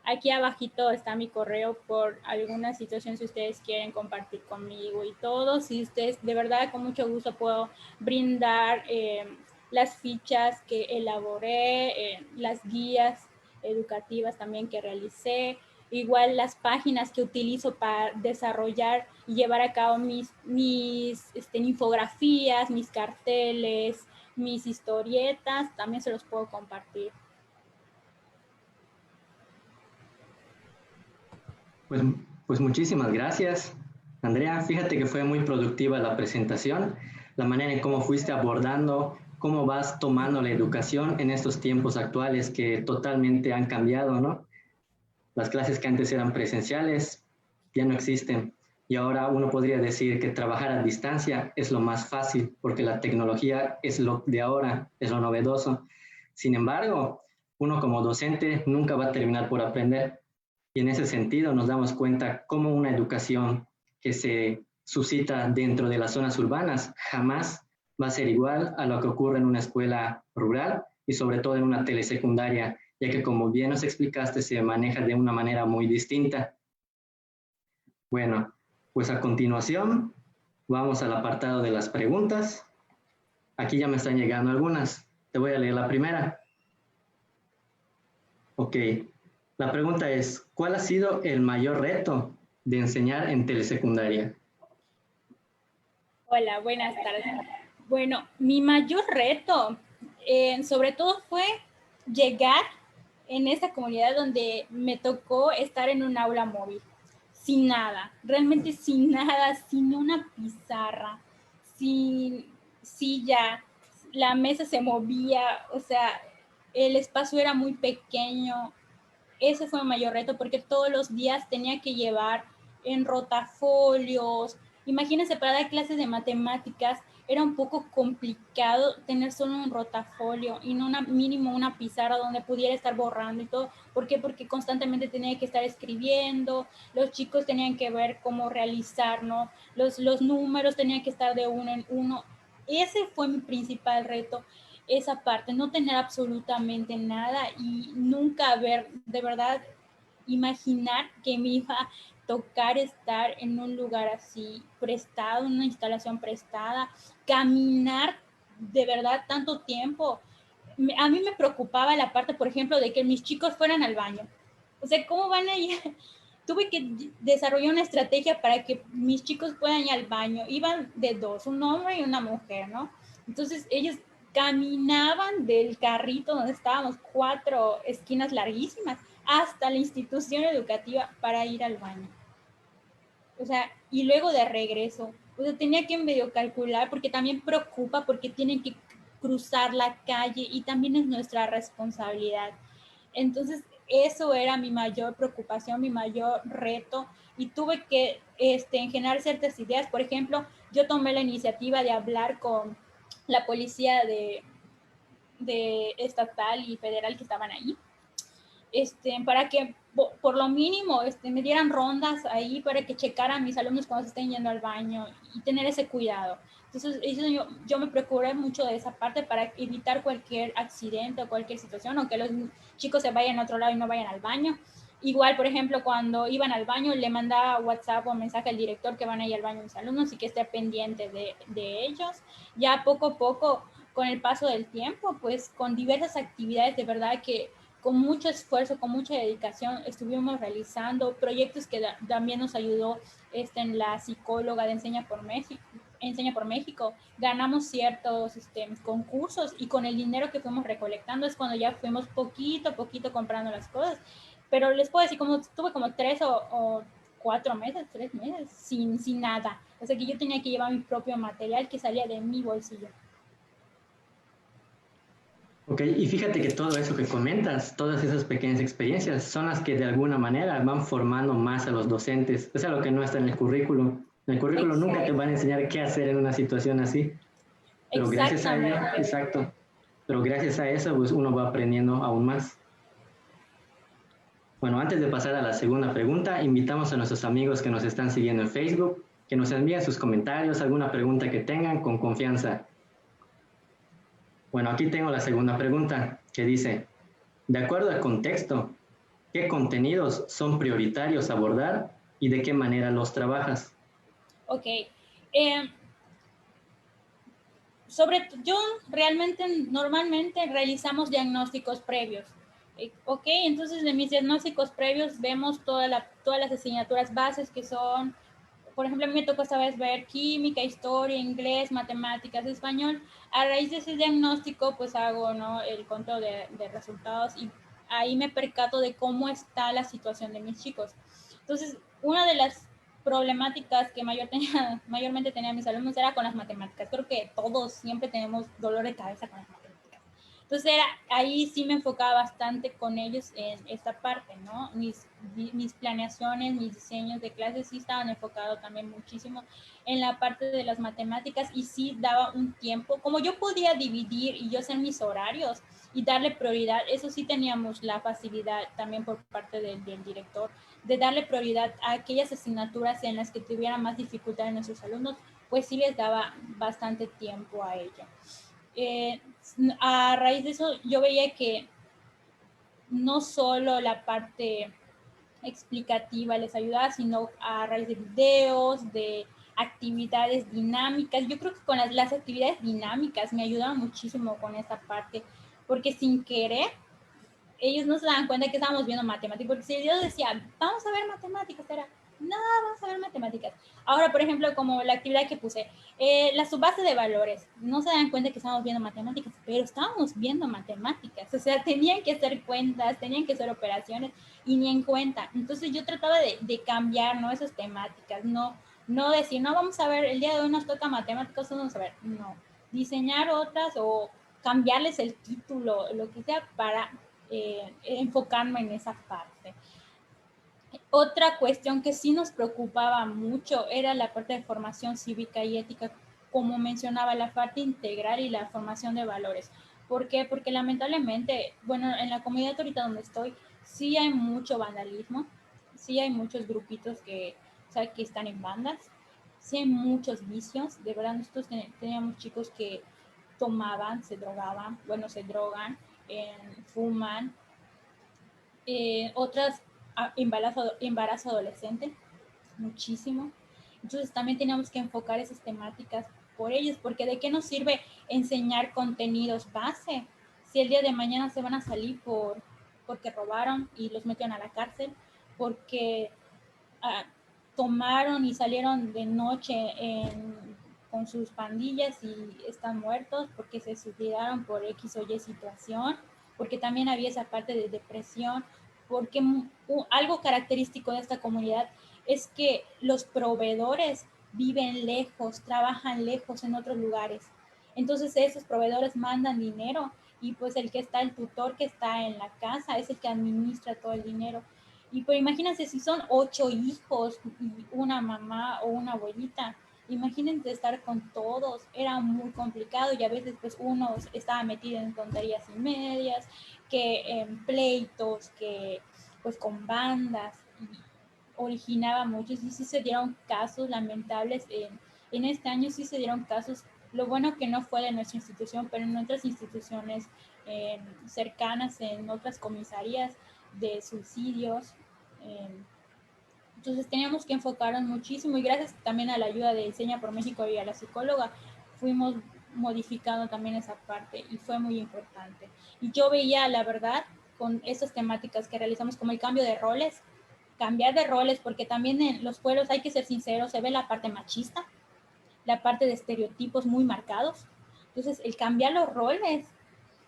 Aquí abajito está mi correo por alguna situación si ustedes quieren compartir conmigo y todo. Si ustedes, de verdad, con mucho gusto puedo brindar las fichas que elaboré, las guías educativas también que realicé, igual las páginas que utilizo para desarrollar y llevar a cabo mis infografías, mis carteles, mis historietas, también se los puedo compartir. Pues, pues muchísimas gracias, Andrea. Fíjate que fue muy productiva la presentación, la manera en cómo fuiste abordando, cómo vas tomando la educación en estos tiempos actuales que totalmente han cambiado, ¿no? Las clases que antes eran presenciales ya no existen, y ahora uno podría decir que trabajar a distancia es lo más fácil porque la tecnología es lo de ahora, es lo novedoso. Sin embargo, uno como docente nunca va a terminar por aprender, y en ese sentido nos damos cuenta cómo una educación que se suscita dentro de las zonas urbanas jamás va a ser igual a lo que ocurre en una escuela rural y sobre todo en una telesecundaria, ya que como bien nos explicaste se maneja de una manera muy distinta. Bueno, pues a continuación vamos al apartado de las preguntas. Aquí ya me están llegando algunas. Te voy a leer la primera. Ok, la pregunta es, ¿cuál ha sido el mayor reto de enseñar en telesecundaria? Hola, buenas tardes. Bueno, mi mayor reto, sobre todo, fue llegar en esa comunidad donde me tocó estar en un aula móvil, sin nada, realmente sin nada, sin una pizarra, sin silla, la mesa se movía, o sea, el espacio era muy pequeño. Ese fue mi mayor reto porque todos los días tenía que llevar en rotafolios. Imagínense, para dar clases de matemáticas era un poco complicado tener solo un rotafolio y no mínimo una pizarra donde pudiera estar borrando y todo. ¿Por qué? Porque constantemente tenía que estar escribiendo, los chicos tenían que ver cómo realizar, ¿no? Los números tenían que estar de uno en uno. Ese fue mi principal reto, esa parte, no tener absolutamente nada y nunca ver, de verdad, imaginar que me iba a tocar estar en un lugar así, prestado, una instalación prestada, caminar de verdad tanto tiempo. A mí me preocupaba la parte, por ejemplo, de que mis chicos fueran al baño. O sea, ¿cómo van a ir? Tuve que desarrollar una estrategia para que mis chicos puedan ir al baño. Iban de dos, un hombre y una mujer, ¿no? Entonces ellos caminaban del carrito donde estábamos, 4 esquinas larguísimas, hasta la institución educativa para ir al baño. O sea, y luego de regreso. O sea, tenía que medio calcular porque también preocupa porque tienen que cruzar la calle y también es nuestra responsabilidad. Entonces, eso era mi mayor preocupación, mi mayor reto y tuve que generar ciertas ideas. Por ejemplo, yo tomé la iniciativa de hablar con la policía de estatal y federal que estaban ahí, para que por lo mínimo me dieran rondas ahí para que checaran mis alumnos cuando se estén yendo al baño y tener ese cuidado. Entonces, eso yo me preocupé mucho de esa parte para evitar cualquier accidente o cualquier situación, o que los chicos se vayan a otro lado y no vayan al baño. Igual, por ejemplo, cuando iban al baño, le mandaba WhatsApp o mensaje al director que van a ir al baño mis alumnos y que esté pendiente de ellos. Ya poco a poco, con el paso del tiempo, pues con diversas actividades de verdad que con mucho esfuerzo, con mucha dedicación, estuvimos realizando proyectos que también nos ayudó en la psicóloga de Enseña por México. Ganamos ciertos concursos y con el dinero que fuimos recolectando es cuando ya fuimos poquito a poquito comprando las cosas. Pero les puedo decir, como tuve como 3 o 4 meses, 3 meses, sin nada. O sea que yo tenía que llevar mi propio material que salía de mi bolsillo. Ok, y fíjate que todo eso que comentas, todas esas pequeñas experiencias son las que de alguna manera van formando más a los docentes. Eso es lo que no está en el currículo. En el currículo nunca te van a enseñar qué hacer en una situación así, pero gracias a ello, Exactamente. exacto, pero gracias a eso pues uno va aprendiendo aún más. Bueno, antes de pasar a la segunda pregunta, invitamos a nuestros amigos que nos están siguiendo en Facebook, que nos envíen sus comentarios, alguna pregunta que tengan con confianza. Bueno, aquí tengo la segunda pregunta que dice, de acuerdo al contexto, ¿qué contenidos son prioritarios abordar y de qué manera los trabajas? Ok. Yo realmente normalmente realizamos diagnósticos previos. Ok, entonces de mis diagnósticos previos vemos todas las asignaturas bases que son, por ejemplo, a mí me tocó esta vez ver química, historia, inglés, matemáticas, español. A raíz de ese diagnóstico, pues hago, ¿no?, el conteo de resultados y ahí me percato de cómo está la situación de mis chicos. Entonces, una de las problemáticas que mayormente tenía mis alumnos era con las matemáticas. Creo que todos siempre tenemos dolor de cabeza con las matemáticas. Entonces ahí sí me enfocaba bastante con ellos en esta parte, ¿no? Mis planeaciones, mis diseños de clases sí estaban enfocados también muchísimo en la parte de las matemáticas y sí daba un tiempo, como yo podía dividir y yo hacer mis horarios y darle prioridad, eso sí teníamos la facilidad también por parte del director de darle prioridad a aquellas asignaturas en las que tuvieran más dificultad en nuestros alumnos, pues sí les daba bastante tiempo a ello. A raíz de eso yo veía que no solo la parte explicativa les ayudaba, sino a raíz de videos, de actividades dinámicas. Yo creo que con las actividades dinámicas me ayudaban muchísimo con esta parte, porque sin querer ellos no se daban cuenta que estábamos viendo matemáticas, porque si yo decía, vamos a ver matemáticas, era, No, vamos a ver matemáticas. Ahora, por ejemplo, como la actividad que puse, la subbase de valores. No se dan cuenta que estamos viendo matemáticas, pero estábamos viendo matemáticas. O sea, tenían que hacer cuentas, tenían que hacer operaciones y ni en cuenta. Entonces yo trataba de cambiar, ¿no? Esas temáticas, no decir, no, vamos a ver, el día de hoy nos toca matemáticas, vamos a ver. No, diseñar otras o cambiarles el título, lo que sea, para enfocarme en esa parte. Otra cuestión que sí nos preocupaba mucho era la parte de formación cívica y ética, como mencionaba, la parte integral y la formación de valores. ¿Por qué? Porque lamentablemente, bueno, en la comunidad ahorita donde estoy, sí hay mucho vandalismo, sí hay muchos grupitos que, o sea, que están en bandas, sí hay muchos vicios. De verdad, nosotros teníamos chicos que tomaban, se drogaban, bueno, se drogan, fuman, otras embarazo adolescente, muchísimo. Entonces también teníamos que enfocar esas temáticas por ellos, porque ¿de qué nos sirve enseñar contenidos base si el día de mañana se van a salir porque robaron y los metieron a la cárcel, porque ah, tomaron y salieron de noche con sus pandillas y están muertos, porque se suicidaron por X o Y situación, porque también había esa parte de depresión, porque algo característico de esta comunidad es que los proveedores viven lejos, trabajan lejos en otros lugares. Entonces esos proveedores mandan dinero y pues el tutor que está en la casa es el que administra todo el dinero. Y pues imagínense si son 8 hijos y una mamá o una abuelita, imagínense estar con todos, era muy complicado y a veces pues uno estaba metido en tonterías y medias, que en pleitos, que pues con bandas, y originaba muchos y sí se dieron casos lamentables en este año, sí se dieron casos, lo bueno que no fue de nuestra institución, pero en otras instituciones cercanas, en otras comisarías de suicidios. Eh, entonces teníamos que enfocarnos muchísimo y gracias también a la ayuda de Enseña por México y a la psicóloga fuimos modificando también esa parte y fue muy importante. Y yo veía, la verdad, con esas temáticas que realizamos como el cambio de roles, cambiar de roles, porque también en los pueblos, hay que ser sinceros, se ve la parte machista, la parte de estereotipos muy marcados. Entonces, el cambiar los roles,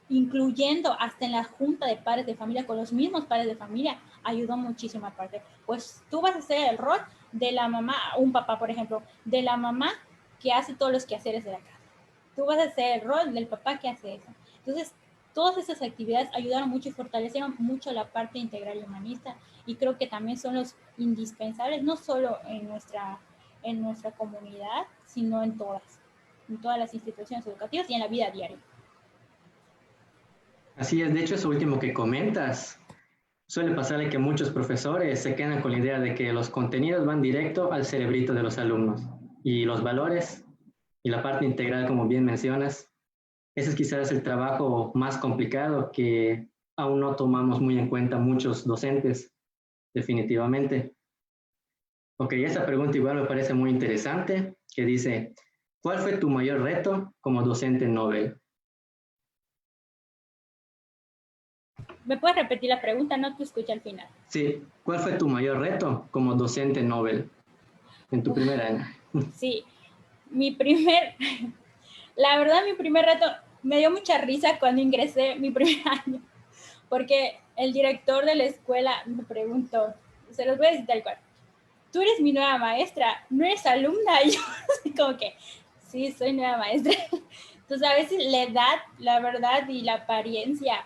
incluyendo hasta en la junta de padres de familia con los mismos padres de familia, ayudó muchísimo aparte. Pues tú vas a hacer el rol de la mamá, un papá, por ejemplo, de la mamá que hace todos los quehaceres de la casa. Tú vas a hacer el rol del papá que hace eso. Entonces, todas esas actividades ayudaron mucho y fortalecieron mucho la parte integral y humanista y creo que también son los indispensables, no solo en nuestra comunidad, sino en todas las instituciones educativas y en la vida diaria. Así es, de hecho, eso último que comentas, suele pasarle que muchos profesores se quedan con la idea de que los contenidos van directo al cerebrito de los alumnos y los valores y la parte integral, como bien mencionas, ese es quizás el trabajo más complicado que aún no tomamos muy en cuenta muchos docentes, definitivamente. Ok, esa pregunta igual me parece muy interesante, que dice, ¿cuál fue tu mayor reto como docente Nobel? ¿Me puedes repetir la pregunta? No te escuché al final. Sí, ¿cuál fue tu mayor reto como docente Nobel en tu primer año? Sí, la verdad, mi primer reto me dio mucha risa cuando ingresé mi primer año, porque el director de la escuela me preguntó, se los voy a decir tal cual, tú eres mi nueva maestra, no eres alumna, y yo así como que, sí, soy nueva maestra. Entonces a veces la edad, la verdad y la apariencia,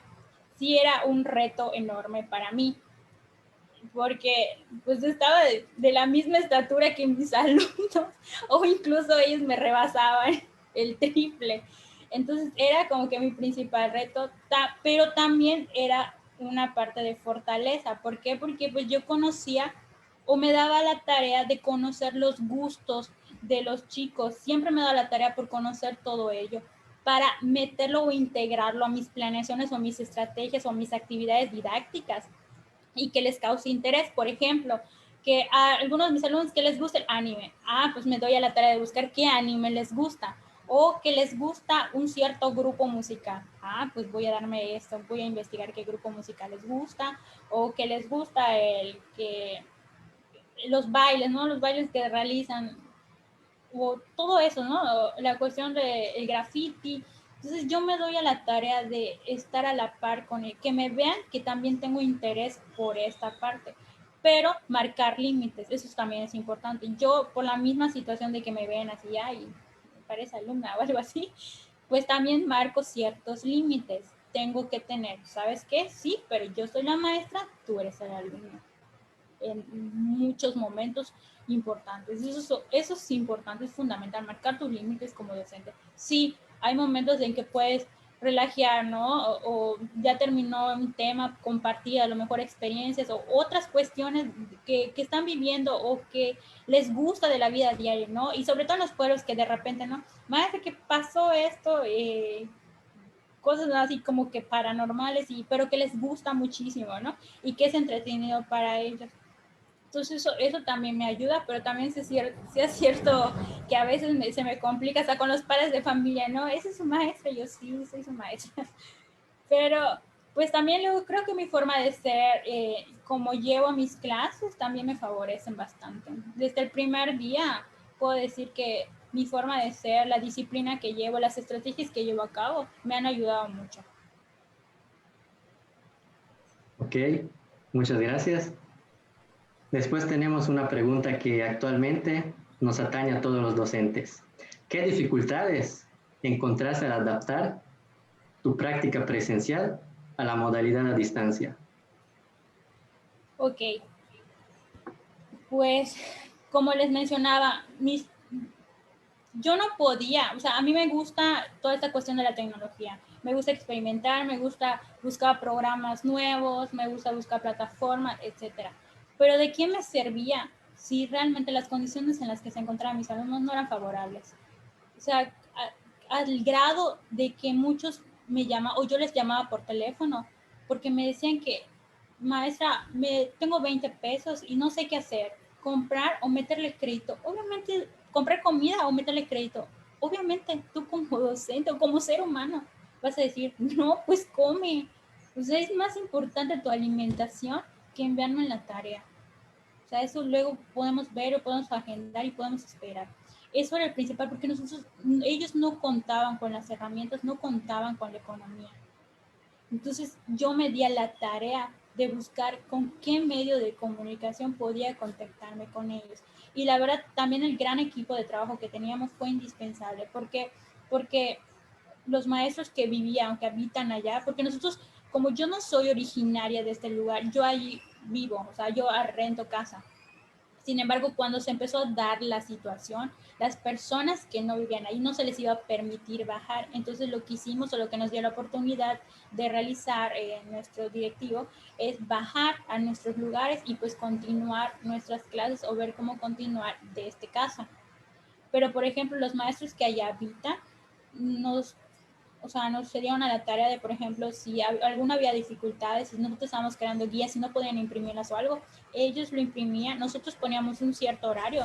sí era un reto enorme para mí, porque pues estaba de la misma estatura que mis alumnos o incluso ellos me rebasaban el triple. Entonces era como que mi principal reto, pero también era una parte de fortaleza. ¿Por qué? Porque pues yo conocía o me daba la tarea de conocer los gustos de los chicos. Siempre me daba la tarea por conocer todo ello para meterlo o integrarlo a mis planeaciones o mis estrategias o mis actividades didácticas y que les cause interés. Por ejemplo, que a algunos de mis alumnos que les gusta el anime, pues me doy a la tarea de buscar qué anime les gusta, o que les gusta un cierto grupo musical, pues voy a darme esto, voy a investigar qué grupo musical les gusta, o que les gusta los bailes, ¿no? Los bailes que realizan, o todo eso, ¿no? La cuestión del graffiti. Entonces yo me doy a la tarea de estar a la par con él, que me vean que también tengo interés por esta parte, pero marcar límites, eso también es importante. Yo, por la misma situación de que me ven así, ay, me parece alumna o algo así, pues también marco ciertos límites. Tengo que tener, ¿sabes qué? Sí, pero yo soy la maestra, tú eres el alumno en muchos momentos importantes. Eso es importante, es fundamental, marcar tus límites como docente. Sí, hay momentos en que puedes relajar, ¿no? O ya terminó un tema, compartir a lo mejor experiencias o otras cuestiones que están viviendo o que les gusta de la vida diaria, ¿no? Y sobre todo en los pueblos que de repente, ¿no? Maestra, que pasó esto, cosas así como que paranormales, pero que les gusta muchísimo, ¿no? Y que es entretenido para ellos. Entonces eso también me ayuda, pero también sí es cierto que a veces se me complica hasta con los padres de familia, ¿no? Ese es su maestro, yo sí, soy su maestra. Pero pues también luego creo que mi forma de ser, como llevo mis clases, también me favorecen bastante. Desde el primer día puedo decir que mi forma de ser, la disciplina que llevo, las estrategias que llevo a cabo, me han ayudado mucho. Ok, muchas gracias. Después tenemos una pregunta que actualmente nos atañe a todos los docentes. ¿Qué dificultades encontraste al adaptar tu práctica presencial a la modalidad a distancia? Ok, pues como les mencionaba, yo no podía, o sea, a mí me gusta toda esta cuestión de la tecnología, me gusta experimentar, me gusta buscar programas nuevos, me gusta buscar plataformas, etcétera. Pero ¿de qué me servía si realmente las condiciones en las que se encontraban mis alumnos no eran favorables? O sea, al grado de que muchos me llamaban, o yo les llamaba por teléfono, porque me decían que, maestra, tengo 20 pesos y no sé qué hacer, comprar o meterle crédito. Obviamente, comprar comida o meterle crédito. Obviamente, tú como docente o como ser humano vas a decir, no, pues come. O sea, es más importante tu alimentación que enviarme en la tarea. O sea, eso luego podemos ver o podemos agendar y podemos esperar. Eso era el principal porque ellos no contaban con las herramientas, no contaban con la economía. Entonces yo me di a la tarea de buscar con qué medio de comunicación podía contactarme con ellos. Y la verdad, también el gran equipo de trabajo que teníamos fue indispensable porque los maestros que vivían, que habitan allá, porque nosotros, como yo no soy originaria de este lugar, yo allí vivo, o sea, yo rento casa. Sin embargo, cuando se empezó a dar la situación, las personas que no vivían ahí no se les iba a permitir bajar. Entonces lo que hicimos o lo que nos dio la oportunidad de realizar nuestro directivo es bajar a nuestros lugares y pues continuar nuestras clases o ver cómo continuar de este caso. Pero por ejemplo, los maestros que allá habitan nos o sea, nos se dieron a la tarea de, por ejemplo, si alguna había dificultades, si nosotros estábamos creando guías, si no podían imprimirlas o algo, ellos lo imprimían, nosotros poníamos un cierto horario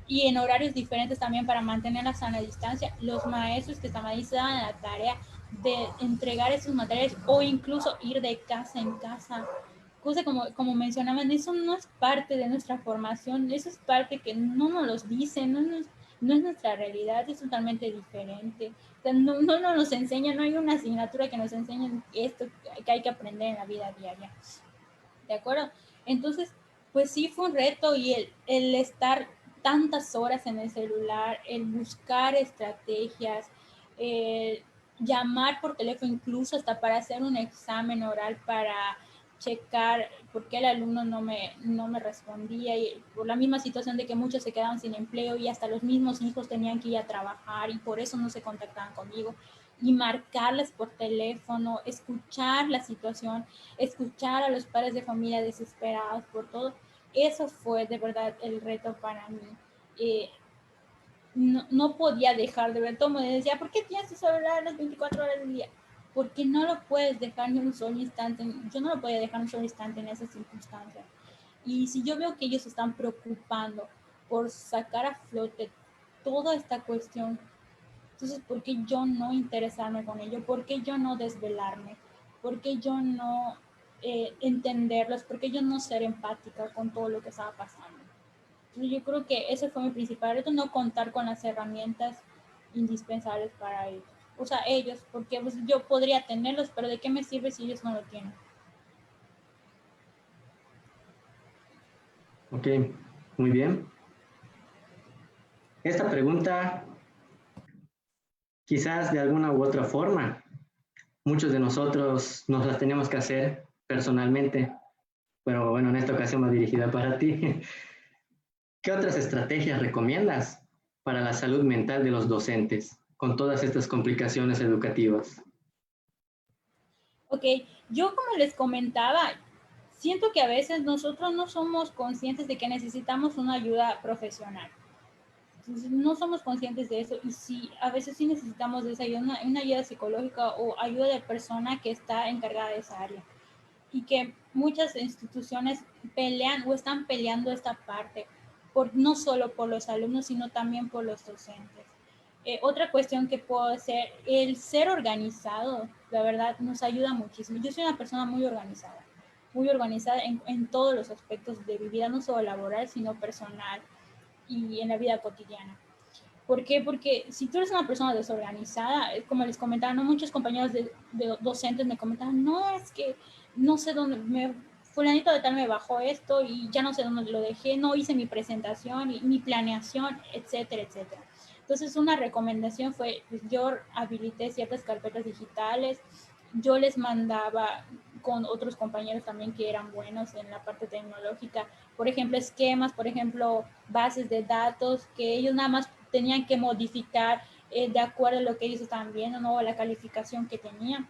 y en horarios diferentes también para mantener la sana distancia. Los maestros que estaban ahí se daban a la tarea de entregar esos materiales o incluso ir de casa en casa. Cosa como mencionaban, eso no es parte de nuestra formación, eso es parte que no nos los dicen, no es nuestra realidad, es totalmente diferente. O sea, no nos enseña, no hay una asignatura que nos enseñe esto que hay que aprender en la vida diaria. ¿De acuerdo? Entonces, pues sí fue un reto y el estar tantas horas en el celular, el buscar estrategias, el llamar por teléfono incluso hasta para hacer un examen oral para checar por qué el alumno no me respondía y por la misma situación de que muchos se quedaban sin empleo y hasta los mismos hijos tenían que ir a trabajar y por eso no se contactaban conmigo y marcarles por teléfono, escuchar la situación, escuchar a los padres de familia desesperados por todo, eso fue de verdad el reto para mí. No podía dejar de ver todo, me decía, ¿por qué tienes tu celular las 24 horas del día? Porque no lo puedes dejar ni un solo instante, yo no lo podía dejar un solo instante en esas circunstancias. Y si yo veo que ellos se están preocupando por sacar a flote toda esta cuestión, entonces, ¿por qué yo no interesarme con ello? ¿Por qué yo no desvelarme? ¿Por qué yo no entenderlos, porque yo no ser empática con todo lo que estaba pasando. Entonces yo creo que ese fue mi principal reto, no contar con las herramientas indispensables para ellos. O sea, ellos, porque pues, yo podría tenerlos, pero ¿de qué me sirve si ellos no lo tienen? Ok, muy bien. Esta pregunta, quizás de alguna u otra forma, muchos de nosotros nos las tenemos que hacer personalmente, pero bueno, en esta ocasión va dirigida para ti. ¿Qué otras estrategias recomiendas para la salud mental de los docentes con todas estas complicaciones educativas? Ok, yo como les comentaba, siento que a veces nosotros no somos conscientes de que necesitamos una ayuda profesional. Entonces, no somos conscientes de eso y sí, a veces sí necesitamos de esa ayuda, una ayuda psicológica o ayuda de persona que está encargada de esa área. Y que muchas instituciones pelean o están peleando esta parte, no solo por los alumnos, sino también por los docentes. Otra cuestión que puedo hacer, el ser organizado, la verdad, nos ayuda muchísimo. Yo soy una persona muy organizada en todos los aspectos de mi vida, no solo laboral, sino personal y en la vida cotidiana. ¿Por qué? Porque si tú eres una persona desorganizada, como les comentaba, ¿no? Muchos compañeros de docentes me comentaban, no, es que no sé dónde, fulanito de tal me bajó esto y ya no sé dónde lo dejé, no hice mi presentación y mi planeación, etcétera, etcétera. Entonces, una recomendación fue, pues yo habilité ciertas carpetas digitales, yo les mandaba con otros compañeros también que eran buenos en la parte tecnológica, por ejemplo, esquemas, por ejemplo, bases de datos, que ellos nada más tenían que modificar de acuerdo a lo que ellos estaban viendo, ¿no? O la calificación que tenían.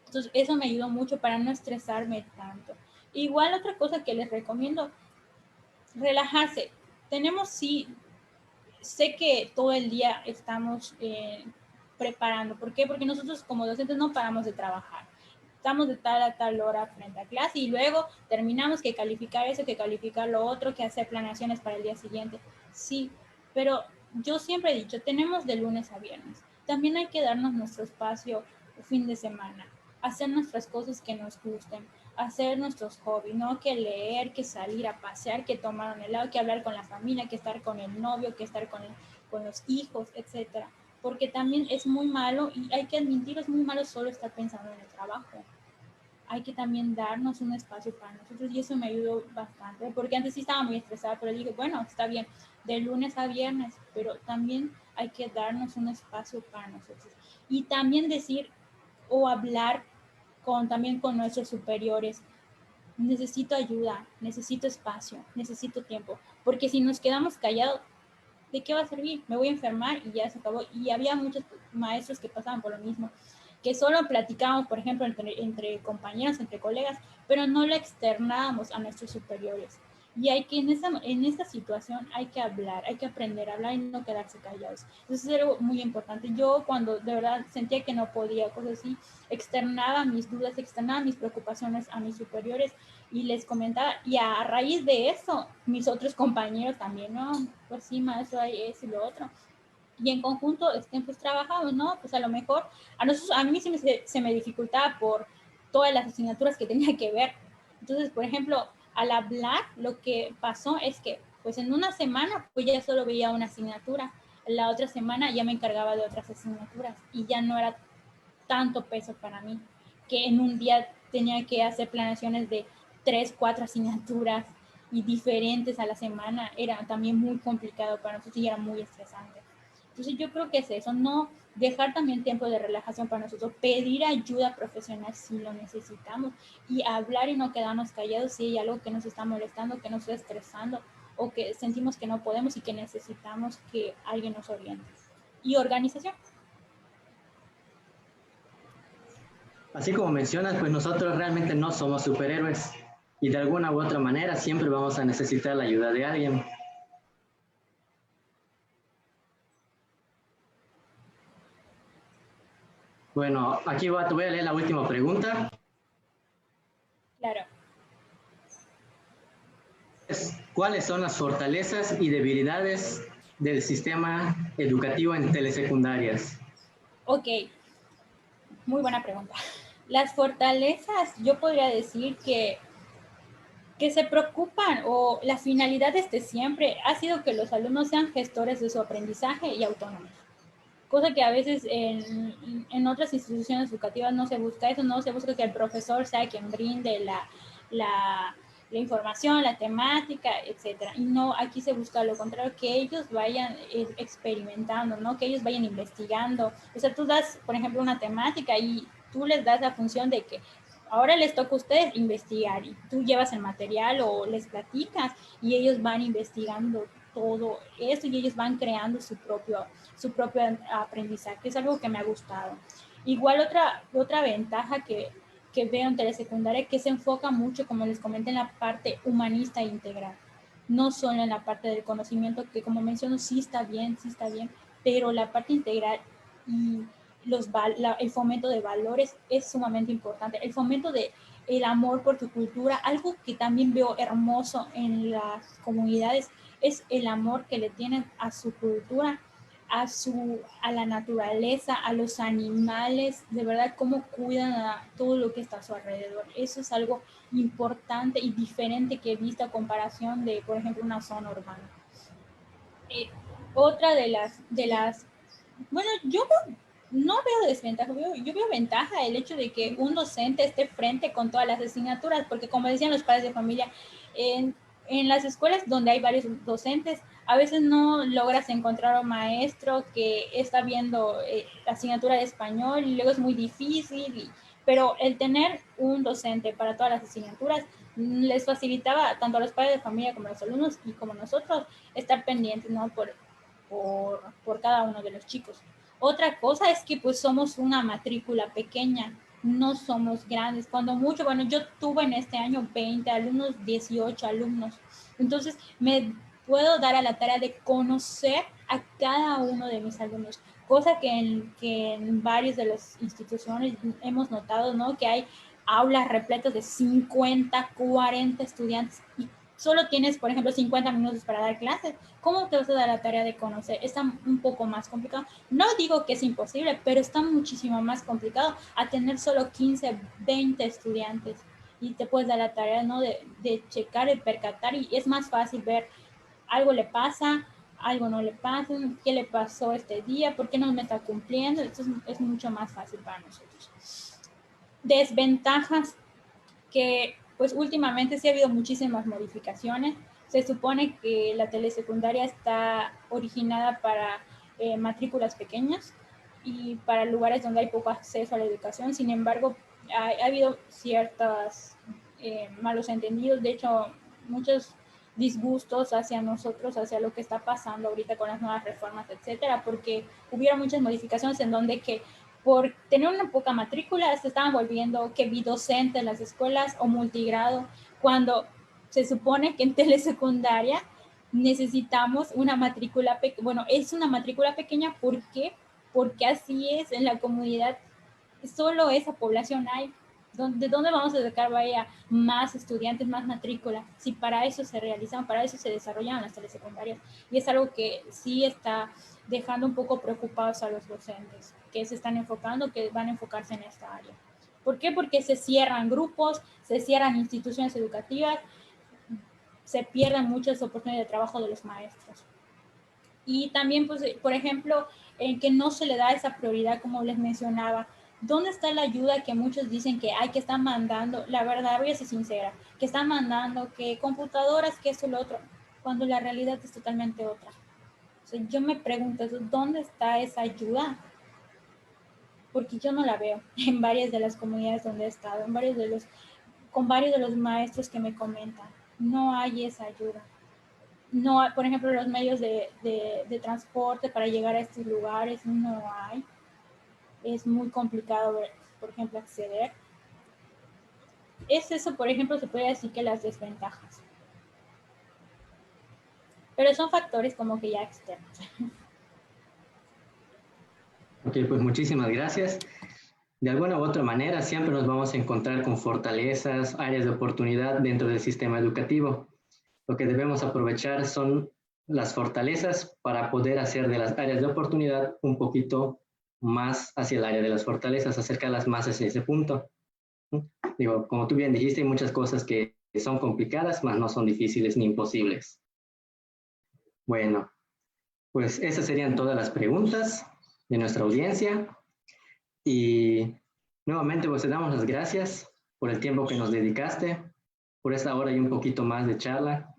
Entonces, eso me ayudó mucho para no estresarme tanto. Igual otra cosa que les recomiendo, relajarse. Tenemos, sí, sé que todo el día estamos preparando. ¿Por qué? Porque nosotros como docentes no paramos de trabajar. Estamos de tal a tal hora frente a clase y luego terminamos que calificar eso, que calificar lo otro, que hacer planeaciones para el día siguiente. Sí, pero yo siempre he dicho, tenemos de lunes a viernes. También hay que darnos nuestro espacio fin de semana, hacer nuestras cosas que nos gusten, hacer nuestros hobbies, ¿no? Que leer, que salir a pasear, que tomar un helado, que hablar con la familia, que estar con el novio, que estar con los hijos, etcétera. Porque también es muy malo, y hay que admitir, es muy malo solo estar pensando en el trabajo. Hay que también darnos un espacio para nosotros y eso me ayudó bastante, porque antes sí estaba muy estresada, pero dije, bueno, está bien, de lunes a viernes, pero también hay que darnos un espacio para nosotros. Y también decir o hablar también con nuestros superiores, necesito ayuda, necesito espacio, necesito tiempo, porque si nos quedamos callados, ¿de qué va a servir? Me voy a enfermar y ya se acabó. Y había muchos maestros que pasaban por lo mismo, que solo platicábamos, por ejemplo, entre compañeros, entre colegas, pero no lo externábamos a nuestros superiores. Y hay que, en esta situación, hay que hablar, hay que aprender a hablar y no quedarse callados. Eso es algo muy importante. Yo cuando de verdad sentía que no podía, cosas así, externaba mis dudas, externaba mis preocupaciones a mis superiores y les comentaba, y a raíz de eso, mis otros compañeros también, ¿no? Pues sí, maestro, hay eso y lo otro. Y en conjunto, pues trabajamos, ¿no? Pues a lo mejor, a mí se me dificultaba por todas las asignaturas que tenía que ver. Entonces, por ejemplo, al hablar, lo que pasó es que, pues en una semana, pues ya solo veía una asignatura. La otra semana ya me encargaba de otras asignaturas y ya no era tanto peso para mí, que en un día tenía que hacer planeaciones de 3, 4 asignaturas y diferentes a la semana, era también muy complicado para nosotros y era muy estresante. Entonces yo creo que es eso, no dejar también tiempo de relajación para nosotros, pedir ayuda profesional si lo necesitamos y hablar y no quedarnos callados si hay algo que nos está molestando, que nos está estresando o que sentimos que no podemos y que necesitamos que alguien nos oriente. Y organización. Así como mencionas, pues nosotros realmente no somos superhéroes y de alguna u otra manera siempre vamos a necesitar la ayuda de alguien. Bueno, aquí te voy a leer la última pregunta. Claro. ¿Cuáles son las fortalezas y debilidades del sistema educativo en telesecundarias? Ok, muy buena pregunta. Las fortalezas, yo podría decir que se preocupan, o la finalidad desde siempre ha sido que los alumnos sean gestores de su aprendizaje y autónomos. Cosa que a veces en otras instituciones educativas no se busca eso, no se busca que el profesor sea quien brinde la información, la temática, etcétera. Y no, aquí se busca lo contrario, que ellos vayan experimentando, ¿no? Que ellos vayan investigando. O sea, tú das, por ejemplo, una temática y tú les das la función de que ahora les toca a ustedes investigar, y tú llevas el material o les platicas y ellos van investigando todo eso y ellos van creando su propio aprendizaje. Es algo que me ha gustado. Igual otra ventaja que veo en telesecundaria, que se enfoca mucho, como les comenté, en la parte humanista e integral. No solo en la parte del conocimiento, que como menciono, sí está bien, pero la parte integral y el fomento de valores es sumamente importante. El fomento de el amor por tu cultura, algo que también veo hermoso en las comunidades, es el amor que le tienen a su cultura, a la naturaleza, a los animales, de verdad cómo cuidan a todo lo que está a su alrededor. Eso es algo importante y diferente que he visto a comparación de, por ejemplo, una zona urbana. Otra de las, bueno, yo no veo desventaja, yo veo ventaja el hecho de que un docente esté frente con todas las asignaturas, porque como decían los padres de familia, en las escuelas donde hay varios docentes, a veces no logras encontrar un maestro que está viendo la asignatura de español y luego es muy difícil, pero el tener un docente para todas las asignaturas les facilitaba tanto a los padres de familia como a los alumnos y como nosotros estar pendientes, ¿no? por cada uno de los chicos. Otra cosa es que pues somos una matrícula pequeña, no somos grandes. Cuando mucho, bueno, yo tuve en este año 20 alumnos, 18 alumnos. Entonces me puedo dar a la tarea de conocer a cada uno de mis alumnos, cosa que en varias de las instituciones hemos notado, ¿no? Que hay aulas repletas de 50, 40 estudiantes y solo tienes, por ejemplo, 50 minutos para dar clases. ¿Cómo te vas a dar la tarea de conocer? Está un poco más complicado. No digo que es imposible, pero está muchísimo más complicado a tener solo 15, 20 estudiantes. Y te puedes dar la tarea, ¿no? de checar, de percatar, y es más fácil ver algo le pasa, algo no le pasa, qué le pasó este día, por qué no me está cumpliendo. Esto es mucho más fácil para nosotros. Desventajas, que pues últimamente sí ha habido muchísimas modificaciones. Se supone que la telesecundaria está originada para matrículas pequeñas y para lugares donde hay poco acceso a la educación. Sin embargo, ha habido ciertos malos entendidos, de hecho, muchos disgustos hacia nosotros, hacia lo que está pasando ahorita con las nuevas reformas, etcétera, porque hubieron muchas modificaciones en donde que por tener una poca matrícula se estaban volviendo que bidocentes en las escuelas o multigrado, cuando se supone que en telesecundaria necesitamos una matrícula pequeña. Bueno, es una matrícula pequeña, ¿por qué? Porque así es en la comunidad, solo esa población hay. ¿De dónde vamos a sacar vaya más estudiantes, más matrícula? Si para eso se realizan, para eso se desarrollan las telesecundarias. Y es algo que sí está dejando un poco preocupados a los docentes, que se están enfocando, que van a enfocarse en esta área. ¿Por qué? Porque se cierran grupos, se cierran instituciones educativas, se pierden muchas oportunidades de trabajo de los maestros. Y también, pues, por ejemplo, en que no se le da esa prioridad, como les mencionaba. ¿Dónde está la ayuda que muchos dicen que hay, que están mandando? La verdad, voy a ser sincera, que están mandando, que computadoras, que esto, lo otro, cuando la realidad es totalmente otra. O sea, yo me pregunto, ¿dónde está esa ayuda? Porque yo no la veo en varias de las comunidades donde he estado, con varios de los maestros que me comentan. No hay esa ayuda. No, por ejemplo, los medios de transporte para llegar a estos lugares no hay. Es muy complicado, por ejemplo, acceder. Es eso, por ejemplo, se puede decir que las desventajas. Pero son factores como que ya externos. Ok, pues muchísimas gracias. De alguna u otra manera, siempre nos vamos a encontrar con fortalezas, áreas de oportunidad dentro del sistema educativo. Lo que debemos aprovechar son las fortalezas para poder hacer de las áreas de oportunidad un poquito más hacia el área de las fortalezas, acercarlas más hacia ese punto. Digo, como tú bien dijiste, hay muchas cosas que son complicadas, mas no son difíciles ni imposibles. Bueno, pues esas serían todas las preguntas de nuestra audiencia. Y nuevamente, pues te damos las gracias por el tiempo que nos dedicaste, por esta hora y un poquito más de charla,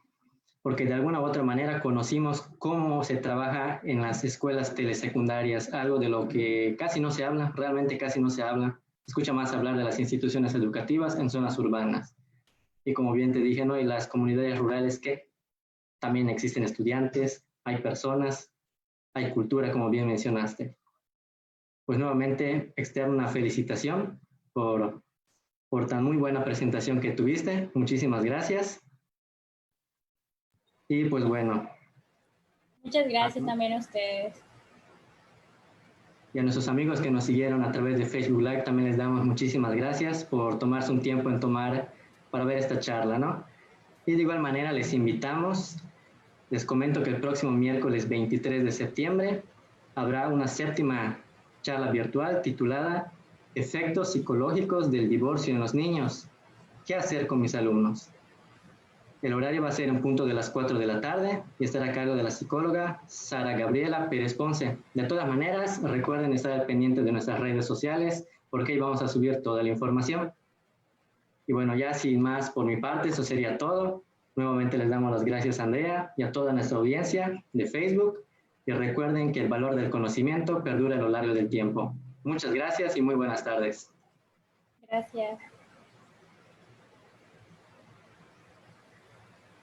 porque de alguna u otra manera conocimos cómo se trabaja en las escuelas telesecundarias, algo de lo que casi no se habla, realmente casi no se habla. Se escucha más hablar de las instituciones educativas en zonas urbanas. Y como bien te dije, ¿no? Y las comunidades rurales que también existen estudiantes, hay personas, hay cultura, como bien mencionaste. Pues nuevamente externo una felicitación por tan muy buena presentación que tuviste. Muchísimas gracias. Y pues bueno. Muchas gracias también a ustedes. Y a nuestros amigos que nos siguieron a través de Facebook Live también les damos muchísimas gracias por tomarse un tiempo para ver esta charla, ¿no? Y de igual manera les invitamos, les comento que el próximo miércoles 23 de septiembre habrá una 7ª charla virtual titulada Efectos psicológicos del divorcio en los niños. ¿Qué hacer con mis alumnos? El horario va a ser en punto de las 4 de la tarde y estará a cargo de la psicóloga Sara Gabriela Pérez Ponce. De todas maneras, recuerden estar al pendiente de nuestras redes sociales porque ahí vamos a subir toda la información. Y bueno, ya sin más por mi parte, eso sería todo. Nuevamente les damos las gracias a Andrea y a toda nuestra audiencia de Facebook. Y recuerden que el valor del conocimiento perdura a lo largo del tiempo. Muchas gracias y muy buenas tardes. Gracias.